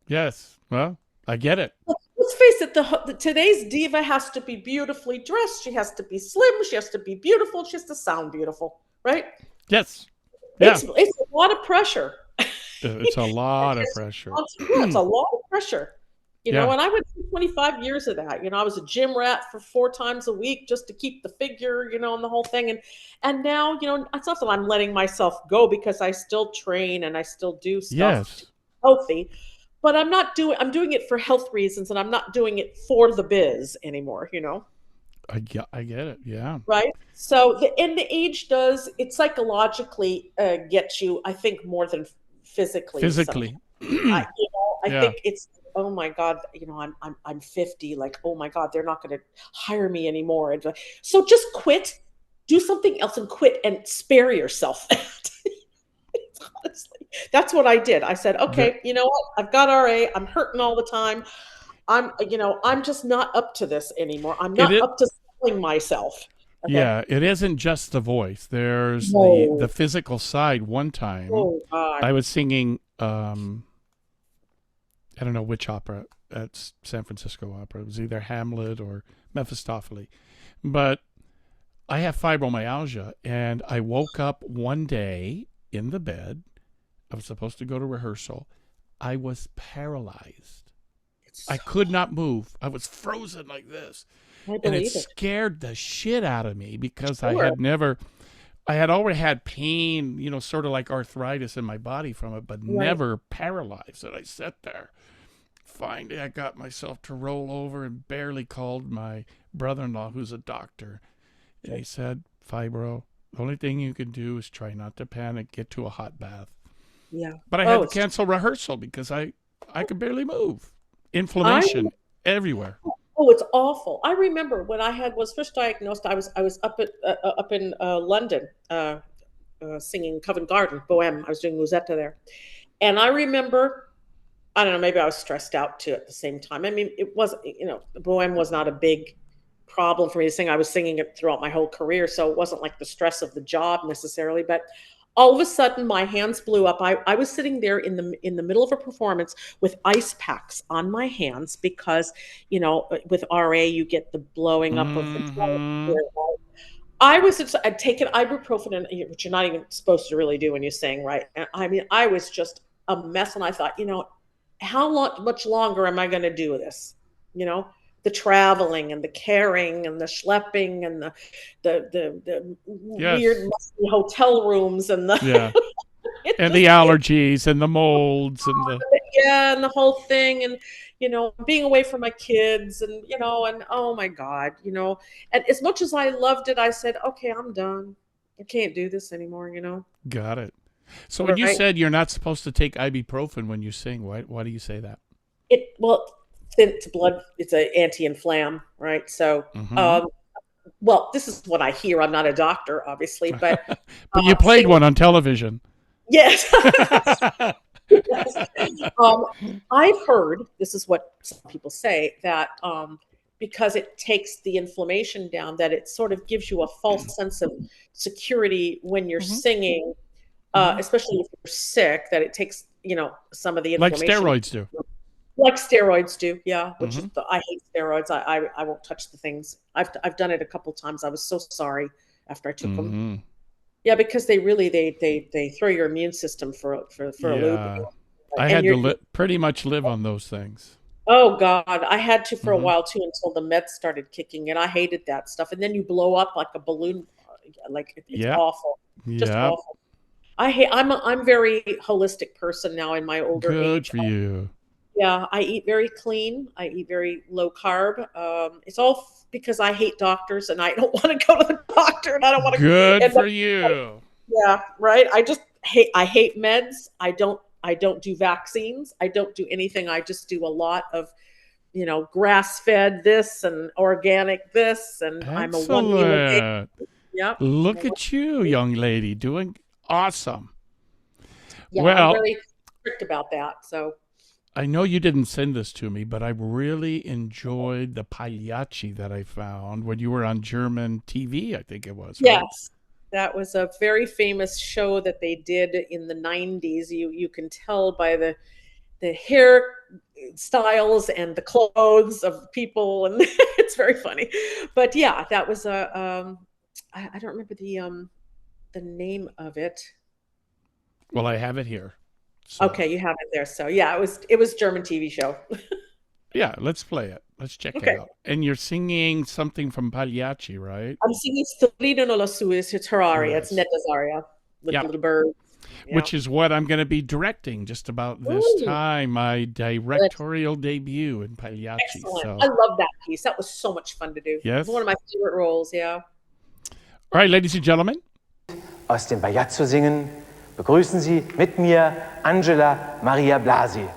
Yes. Well, I get it. Let's face it, today's diva has to be beautifully dressed. She has to be slim. She has to be beautiful. She has to sound beautiful, right? Yes. Yeah. It's a lot of pressure. It's a lot of It's pressure. yeah, it's a lot of pressure. Yeah. And I went through 25 years of that. I was a gym rat for 4 times a week just to keep the figure, and the whole thing. And now, it's not that I'm letting myself go because I still train and I still do stuff to Yes. be healthy, but I'm doing it for health reasons and I'm not doing it for the biz anymore. I get it. Yeah. Right. So the age does it psychologically get you, I think, more than physically sometimes. Physically. I Yeah. think it's, oh my God, I'm 50. Like, oh my God, they're not going to hire me anymore. And so just quit, do something else, and quit and spare yourself that. Honestly, that's what I did. I said, The, okay, you know what? I've got RA. I'm hurting all the time. I'm just not up to this anymore. I'm it not is. up to selling myself. Okay. Yeah, it isn't just the voice. There's the No. physical side. One time Oh God. I was singing I don't know which opera at San Francisco Opera. It was either Hamlet or Mephistopheles. But I have fibromyalgia and I woke up one day in the bed. I was supposed to go to rehearsal. I was paralyzed. It's I so, could not move. I was frozen like this. I And it believe it. scared the shit out of me because Sure. I had already had pain, sort of like arthritis in my body from it, but Right. never paralyzed. And I sat there. Finally, I got myself to roll over and barely called my brother-in-law, who's a doctor. And he said, Fibro, the only thing you can do is try not to panic, get to a hot bath. Yeah. But I had Oh, to cancel rehearsal because I could barely move. I Inflammation everywhere. it's awful. I remember when was first diagnosed. I was up in London, singing Covent Garden, Bohème. I was doing Musetta there, and I remember. I don't know. Maybe I was stressed out too at the same time. I mean, it was Bohème was not a big problem for me to sing. I was singing it throughout my whole career, so it wasn't like the stress of the job necessarily. But all of a sudden, my hands blew up. I was sitting there in the middle of a performance with ice packs on my hands because with RA you get the blowing up of the Mm-hmm. blood. I'd taken ibuprofen, which you're not even supposed to really do when you sing, right? And I mean, I was just a mess, and I thought, much longer am I going to do this? You know, the traveling and the carrying and the schlepping and the weird Yes. musty hotel rooms and Yeah. it And the just allergies and the molds and the yeah, and the whole thing, and being away from my kids, and oh my God, and as much as I loved it, I said, okay, I'm done. I can't do this anymore. got it. So when you Right? said you're not supposed to take ibuprofen when you sing, why do you say that? Well, it's blood. It's an anti-inflam, right? So, Mm-hmm. um, well, this is what I hear. I'm not a doctor, obviously, but But you played singing, one on television. yes. Yes. Um, I've heard, this is what some people say, that because it takes the inflammation down, that it sort of gives you a false sense of security when you're Mm-hmm. singing, Mm-hmm. especially if you're sick, that it takes, some of the Like inflammation. steroids do. Like steroids do, yeah. Which Mm-hmm. is I hate steroids. I won't touch the things. I've done it a couple times. I was so sorry after I took them. Mm-hmm. Yeah, because they throw your immune system for a loop, Yeah. I and had to you're pretty much live on those things. oh God, I had to for a Mm-hmm. while too until the meds started kicking in. I hated that stuff, and then you blow up like a balloon, like it's Yeah. awful, just Yeah. awful. I'm very holistic person now in my older Good age. for you. Yeah, I eat very clean. I eat very low carb. It's all because I hate doctors and I don't want to go to the doctor and I don't want to Good end up. for you. Yeah, right. I hate meds. I don't do vaccines. I don't do anything. I just do a lot of, grass fed this and organic this, and I'm a 1 meal a day. Excellent. Yep. I'm a Look one, at you, young lady, doing awesome. yeah, I'm Well, really strict about that. So I know you didn't send this to me, but I really enjoyed the Pagliacci that I found when you were on German TV, I think it was, right? Yes, that was a very famous show that they did in the 90s. You can tell by the hair styles and the clothes of people, and it's very funny. But yeah, that was a I don't remember the name of it. Well, I have it here. So, Okay, you have it there. So yeah, it was German TV show. yeah, let's play it. Let's check it Okay. out. And you're singing something from Pagliacci, right? I'm singing Stridono lassù, it's Terraria. It's Yes. Netta's aria with the Yeah, little birds. Yeah. which is what I'm going to be directing just about this Ooh, time, my good. directorial debut in Pagliacci. Excellent. I So, love that piece. That was so much fun to do. It was one yes. of my favorite roles. Yeah. All right, ladies and gentlemen, Aus dem Bajazzo singen, begrüßen Sie mit mir Angela Maria Blasi.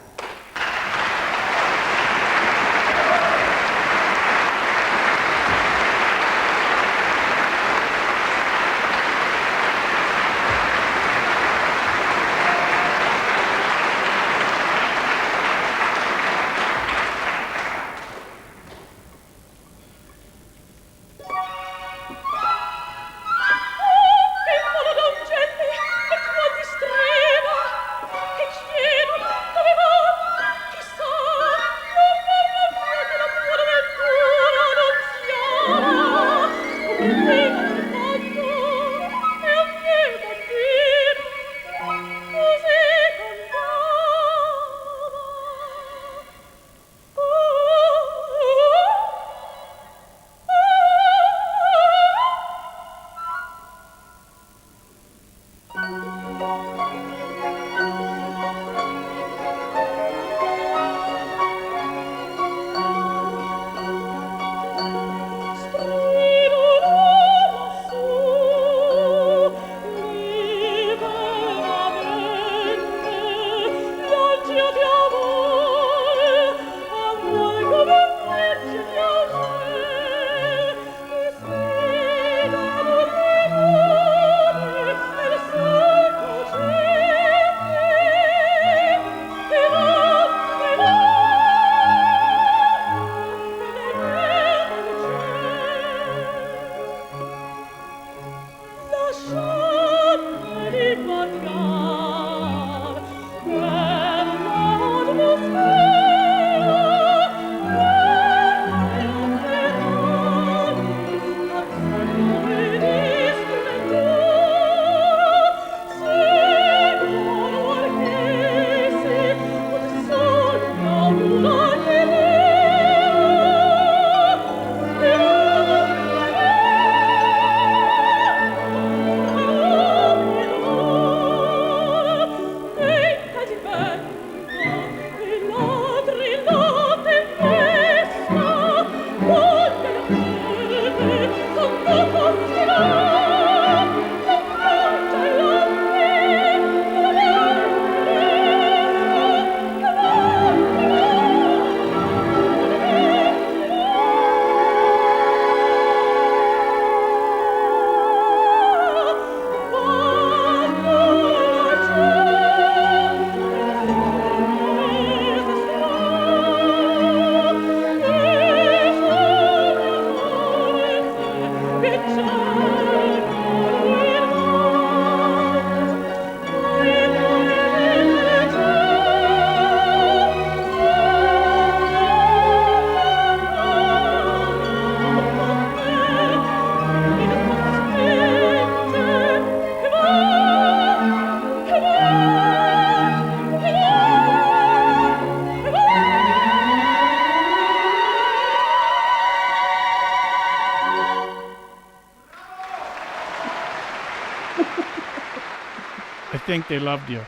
I think they loved you.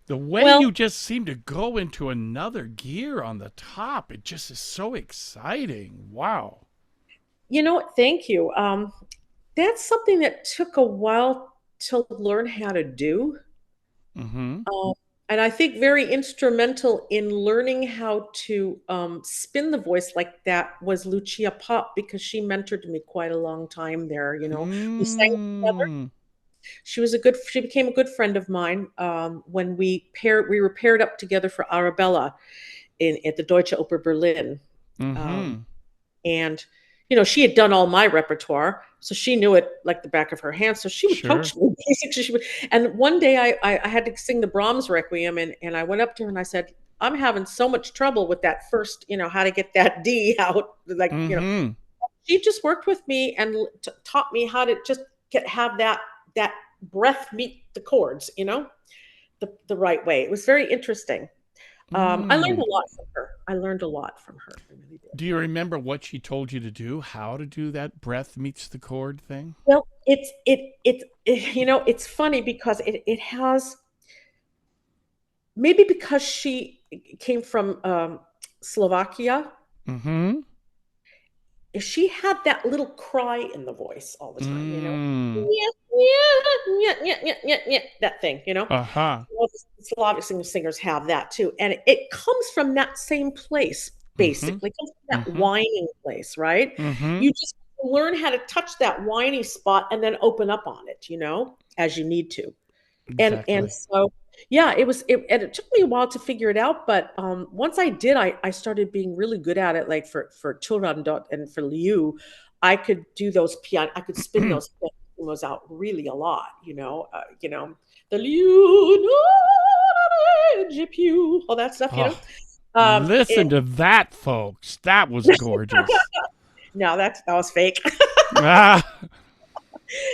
The way Well, you just seem to go into another gear on the top, it just is so exciting. Wow. you know what? Thank you. That's something that took a while to learn how to do. Mm-hmm. Um, and I think very instrumental in learning how to spin the voice like that was Lucia Pop because she mentored me quite a long time there. We sang together. Mm. She became a good friend of mine when we were paired up together for Arabella at the Deutsche Oper Berlin. Um, Mm-hmm. and she had done all my repertoire, so she knew it like the back of her hand. So she would Sure. coach me basically. And one day I had to sing the Brahms Requiem, and I went up to her and I said, I'm having so much trouble with that first, how to get that D out. Like, Mm-hmm. she just worked with me and taught me how to just have that breath meet the chords, the right way. It was very interesting. I learned Mm. a lot from her. I learned a lot from her. I really did. Do you remember what she told you to do? How to do that breath meets the chord thing? Well, it's funny because it has, maybe because she came from Slovakia. Mm-hmm. She had that little cry in the voice all the time, Mm. yeah, yeah, yeah, yeah, yeah, yeah, that thing. Uh-huh. Well, Slavic singers have that too, and it comes from that same place. Mm-hmm. Basically, it comes from that Mm-hmm. whining place, right? Mm-hmm. You just learn how to touch that whiny spot and then open up on it, as you need to. And Exactly. so, yeah, and it took me a while to figure it out, but once I did, I started being really good at it. Like for Turandot and for Liu, I could do those piano, I could spin those pianos out really a lot, the Liu, all that stuff, Oh, it, listen to that, folks. That was gorgeous. no, that was fake. Ah,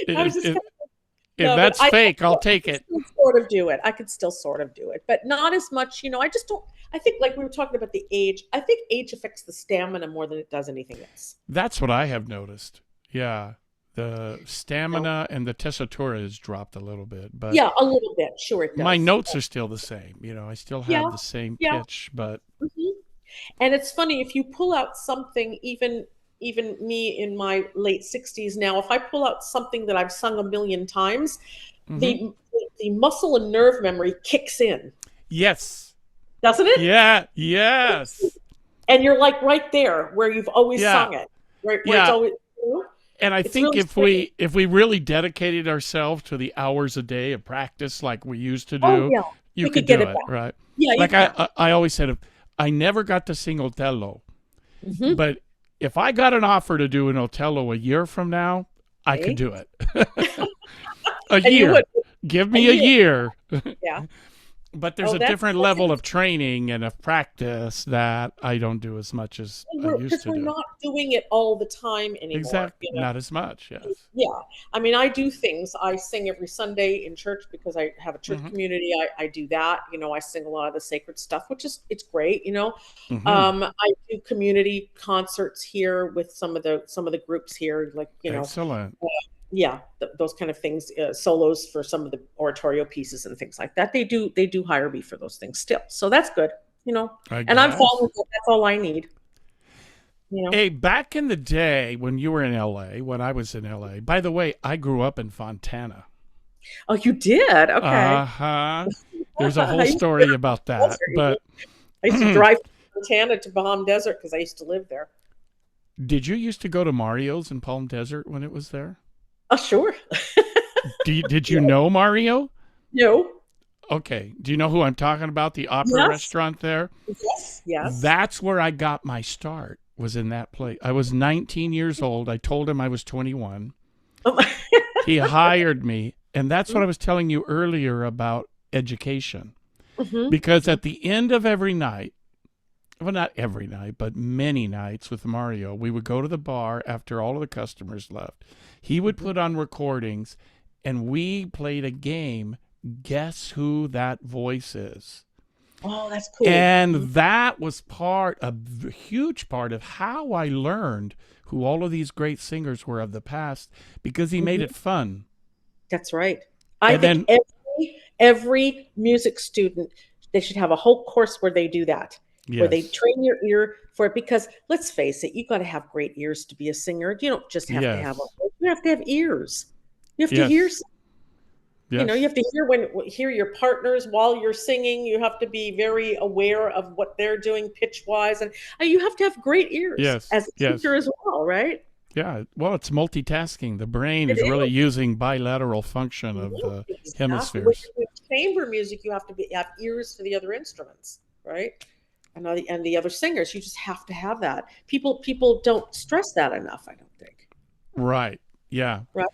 I was if, just if, if No, but that's fake, I'll take could it. still sort of do it. I could still sort of do it, but not as much. I just don't. I think, like we were talking about the age. I think age affects the stamina more than it does anything else. That's what I have noticed. Yeah. The You know? stamina and the tessitura has dropped a little bit, but Yeah, a little bit. Sure, it my does. notes are still the same. I still have Yeah, the same yeah. pitch, but Mhm. And it's funny if you pull out something, even me in my late 60s now, if I pull out something that I've sung a million times, mhm. the muscle and nerve memory kicks in, Yes. doesn't it? Yeah. Yes. And you're like right there where you've always Yeah. sung it, where it's Yeah. always. And I It's think really if strange. we really dedicated ourselves to the hours a day of practice like we used to Oh do, yeah, you you could could get do it it, back. right? Yeah, you Like can. I always said, I never got to sing Otello, Hmm. but if I got an offer to do an Otello a year from now, I could Okay. do it. A And you year. would Give a me a year. year. Yeah. But there's Oh, a different that's level of interesting. training and of practice that I don't do as much as I used Because to we're do. not doing it all the time anymore. Exactly. Not as much, yes. Yeah. I mean, I do things. I sing every Sunday in church because I have a church Hmm. community. I do that. I sing a lot of the sacred stuff, which is it's great. Hmm. I do community concerts here with some of the groups here, like Excellent. yeah, those kind of things, solos for some of the oratorio pieces and things like that. They do hire me for those things still, so that's good. I And I'm fine guess. with it. That's all I need. You know. Hey, back in the day when you were in LA, when I was in LA, by the way, I grew up in Fontana. Oh, you did? Okay. Uh-huh. There's a I whole used story about that. to But I used to drive from Montana to Palm Desert because I used to live there. did you used to go to Mario's in Palm Desert when it was there? Oh, sure. Did you Yeah. know Mario? No. Okay. Do you know who I'm talking about? The opera Yes. restaurant there? Yes. Yes. That's where I got my start, was in that place. I was 19 years old. I told him I was 21. Oh, He hired me. And that's what I was telling you earlier about education. mhm. Because at the end of every night, well, not every night, but many nights with Mario, we would go to the bar after all of the customers left. He would put on recordings, and we played a game, Guess Who That Voice Is? Oh, that's cool. And that was a huge part of how I learned who all of these great singers were of the past, because he made Mhm. it fun. That's right. I And think then, every music student, they should have a whole course where they do that, where they yes, train your ear for it. Because let's face it, you got to have great ears to be a singer. You don't just have to have yes, you have to have ears. You have to hear. yes, You yes, have to hear your partners while you're singing. You have to be very aware of what they're doing pitch wise, and you have to have great ears yes, as a yes. teacher as well, right? Yeah, well, it's multitasking. The brain It is really is. using bilateral function of Yeah, the exactly. When hemispheres. you're doing chamber music, you have to have ears for the other instruments, right? And the other singers, you just have to have that. People don't stress that enough, I don't think. Right. Yeah. Right?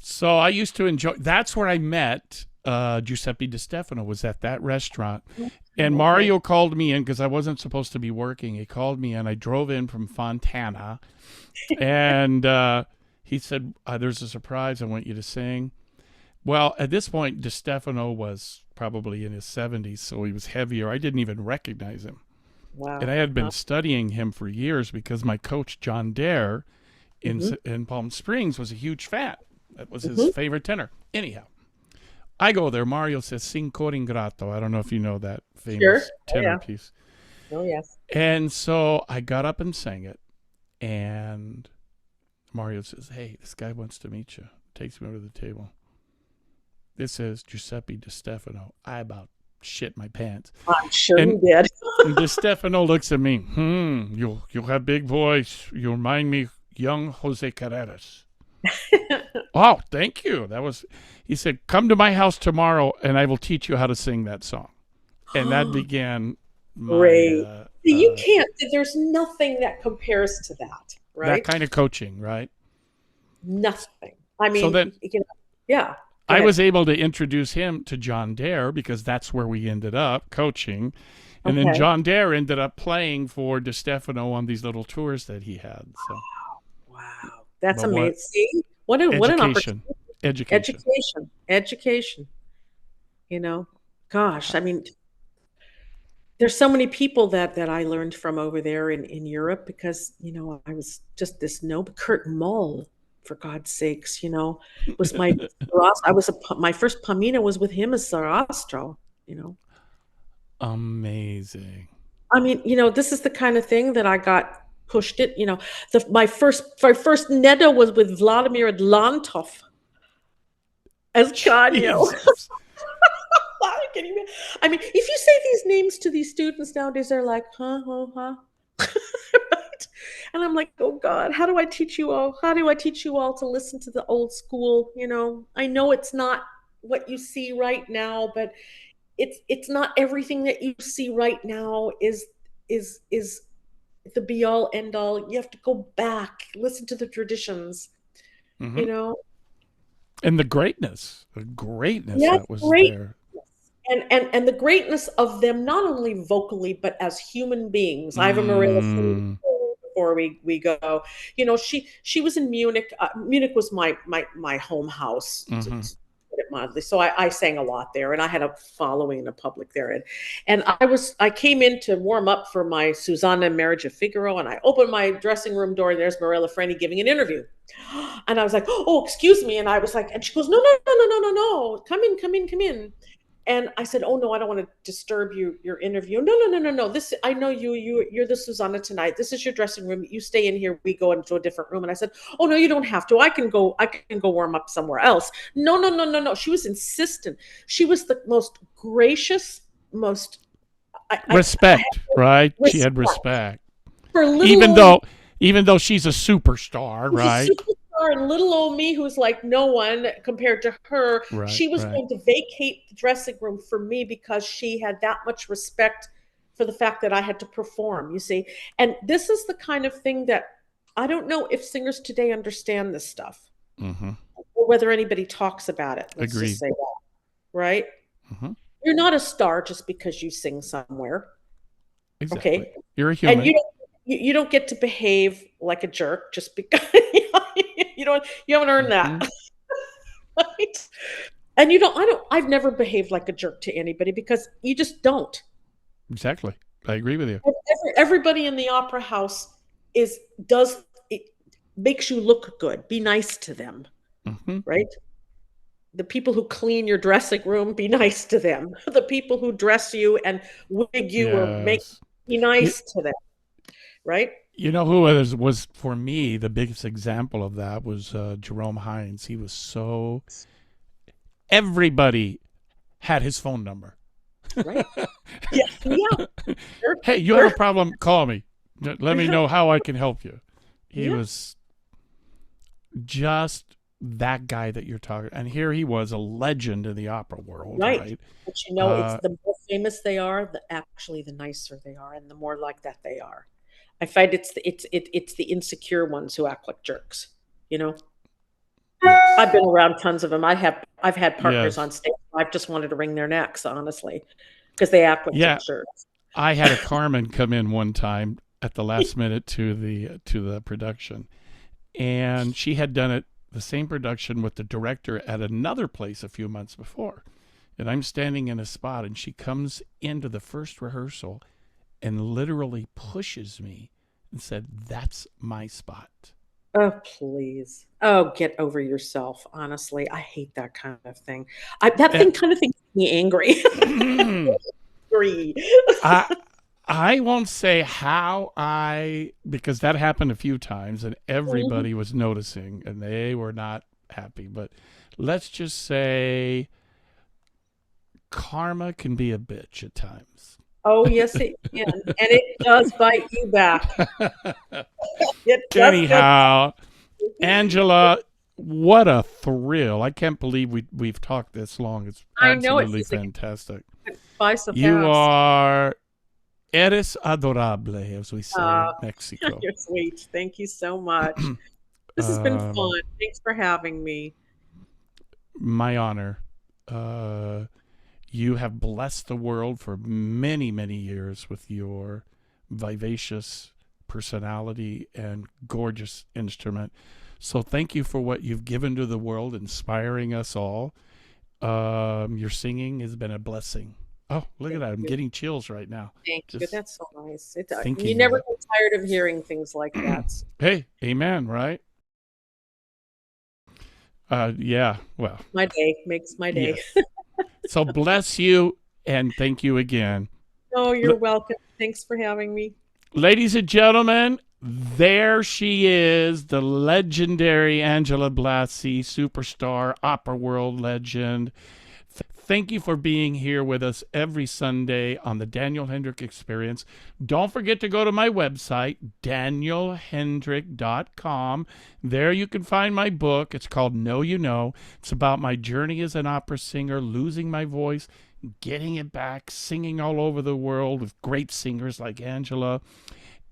So I used to enjoy. That's where I met Giuseppe Di Stefano. Was at that restaurant, and Okay. Mario called me in because I wasn't supposed to be working. He called me in. I drove in from Fontana, and he said, "There's a surprise. I want you to sing." Well, at this point, Di Stefano was probably in his 70s, so he was heavier. I didn't even recognize him, and Wow. I had been Huh? studying him for years because my coach John Dare Hmm. in Palm Springs was a huge fan. That was his Hmm. favorite tenor. Anyhow, I go there. Mario says, "Sing cor ingrato." I don't know if you know that Sure. famous Oh tenor yeah. piece. Oh yes. And so I got up and sang it. And Mario says, "Hey, this guy wants to meet you." Takes me over to the table. This is Giuseppe Di Stefano. I about shit my pants. I'm sure And, you did. and Di Stefano looks at me. You have big voice. You remind me young Jose Carreras. Oh, thank you. He said, "Come to my house tomorrow and I will teach you how to sing that song." And that began my, Great. You can't. There's nothing that compares to that, that right? kind of coaching, right? Nothing. I So mean, then yeah. Go I ahead. was able to introduce him to John Dare because that's where we ended up coaching. And then Okay. John Dare ended up playing for Di Stefano on these little tours that he had. So, Wow. That's but what amazing. See? What an opportunity. education, education. Education. Education. You know, gosh, I mean, there's so many people that I learned from over there in Europe because, I was just this no Kurt Mull, for God's sakes, was my I was my first Pamina was with him as Sarastro, you know. Amazing. I mean, this is the kind of thing that I got pushed it, my first Neda was with Vladimir Adlantov as Kanyo. Jesus. Can you, I mean, if you say these names to these students nowadays, they're like, huh, huh, huh. Right? And I'm like, oh God, how do I teach you all? How do I teach you all to listen to the old school? I know it's not what you see right now, but it's not everything that you see right now is the be all end all. You have to go back, listen to the traditions, Hmm. you know. And the greatness Yes, that was great. there. And the greatness of them, not only vocally but as human beings. Iva Marilla Mm, before we go, she was in Munich. Munich was my home house, hmm to put it mildly. So I sang a lot there, and I had a following, a public there, and I came in to warm up for my Susanna Marriage of Figaro, and I opened my dressing room door, and there's Marilla Freni giving an interview. And I was like, "Oh, excuse me." And I was like, and she goes, "No, no, no, no, no, no, no. Come in, come in, come in." And I said, "Oh no, I don't want to disturb your interview." "No, no, no, no, no. This I know you're the Susanna tonight. This is your dressing room. You stay in here. We go into a different room." And I said, "Oh no, you don't have to. I can go warm up somewhere else." "No, no, no, no, no." She was insistent. She was the most gracious, most I Respect, right? She had respect respect. for little Even old though even though she's a superstar, who's a right? superstar, and little old me who's like no one compared to her. Right, She was right. going to vacate the dressing room for me because she had that much respect for the fact that I had to perform, you see. And this is the kind of thing that I don't know if singers today understand this stuff, Hmm. or whether anybody talks about it. Let's just Agreed. say that, right? Hmm. You're not a star just because you sing somewhere, Exactly. okay? You're a And human. you don't get to behave like a jerk just because you haven't earned that. Hmm. Right? And I've never behaved like a jerk to anybody because you just don't. Exactly. I agree with you. Everybody in the opera house does it makes you look good. Be nice to them, Hmm. right? The people who clean your dressing room, be nice to them. The people who dress you and wig you or Yes. be You, nice to them, right? you know who was for me the biggest example of that was Jerome Hines. He was so everybody had his phone number. Right? Yeah, yeah. Sure, Hey, you have sure. a problem? Call me. Let me know how I can help you. He Yeah. was just that guy that you're talking. And here he was, a legend in the opera world, Right. right? But you know, it's Uh, the more famous they are, the nicer they are, and the more like that they are. I find it's the insecure ones who act like jerks. You know, I've yes, been around tons of them. I've had partners on yes, stage. I've just wanted to wring their necks, honestly, because they act like yeah. jerks. I had a Carmen come in one time at the last minute to the production, and she had done it the same production with the director at another place a few months before. And I'm standing in a spot, and she comes into the first rehearsal and literally pushes me and said, "That's my spot." Oh, please. Oh, get over yourself. Honestly, I hate that kind of thing. That And thing kind of thing makes me angry. Angry. I I won't say how because that happened a few times and Mhm. everybody was noticing and they were not happy. But let's just say karma can be a bitch at times. Oh, yes, it can, and it does bite you back. It just does. Anyhow, Angela, what a thrill. I can't believe we've talked this long. It's I know it absolutely feels like fantastic. it by so You fast. are eres adorable, as we say Uh, in Mexico. you're sweet. Thank you so much. This has been um, fun. Thanks for having me. my honor. Uh, you have blessed the world for many, many years with your vivacious personality and gorgeous instrument. So thank you for what you've given to the world, inspiring us all. Your singing has been a blessing. Oh, look at Thank that. I'm you. getting chills right now. Thank you. Just That's so nice. You thinking of never it. get tired of hearing things like that. Hey, amen, right? Yeah, well, My day makes my day. yes. So bless you and thank you again. Oh, L- you're welcome. Thanks for having me. Ladies and gentlemen, there she is, the legendary Angela Blasi, superstar, opera world legend. Thank you for being here with us every Sunday on the Daniel Hendrick Experience. Don't forget to go to my website, danielhendrick.com. There you can find my book. It's called Know You Know. It's about my journey as an opera singer, losing my voice, getting it back, singing all over the world with great singers like Angela,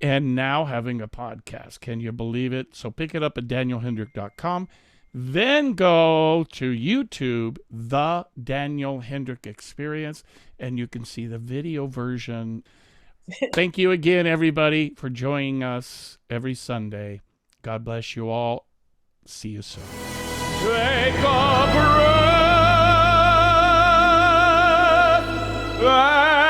and now having a podcast. Can you believe it? So pick it up at danielhendrick.com. Then go to YouTube, The Daniel Hendrick Experience, and you can see the video version. Thank you again, everybody, for joining us every Sunday. God bless you all. See you soon. Take a breath.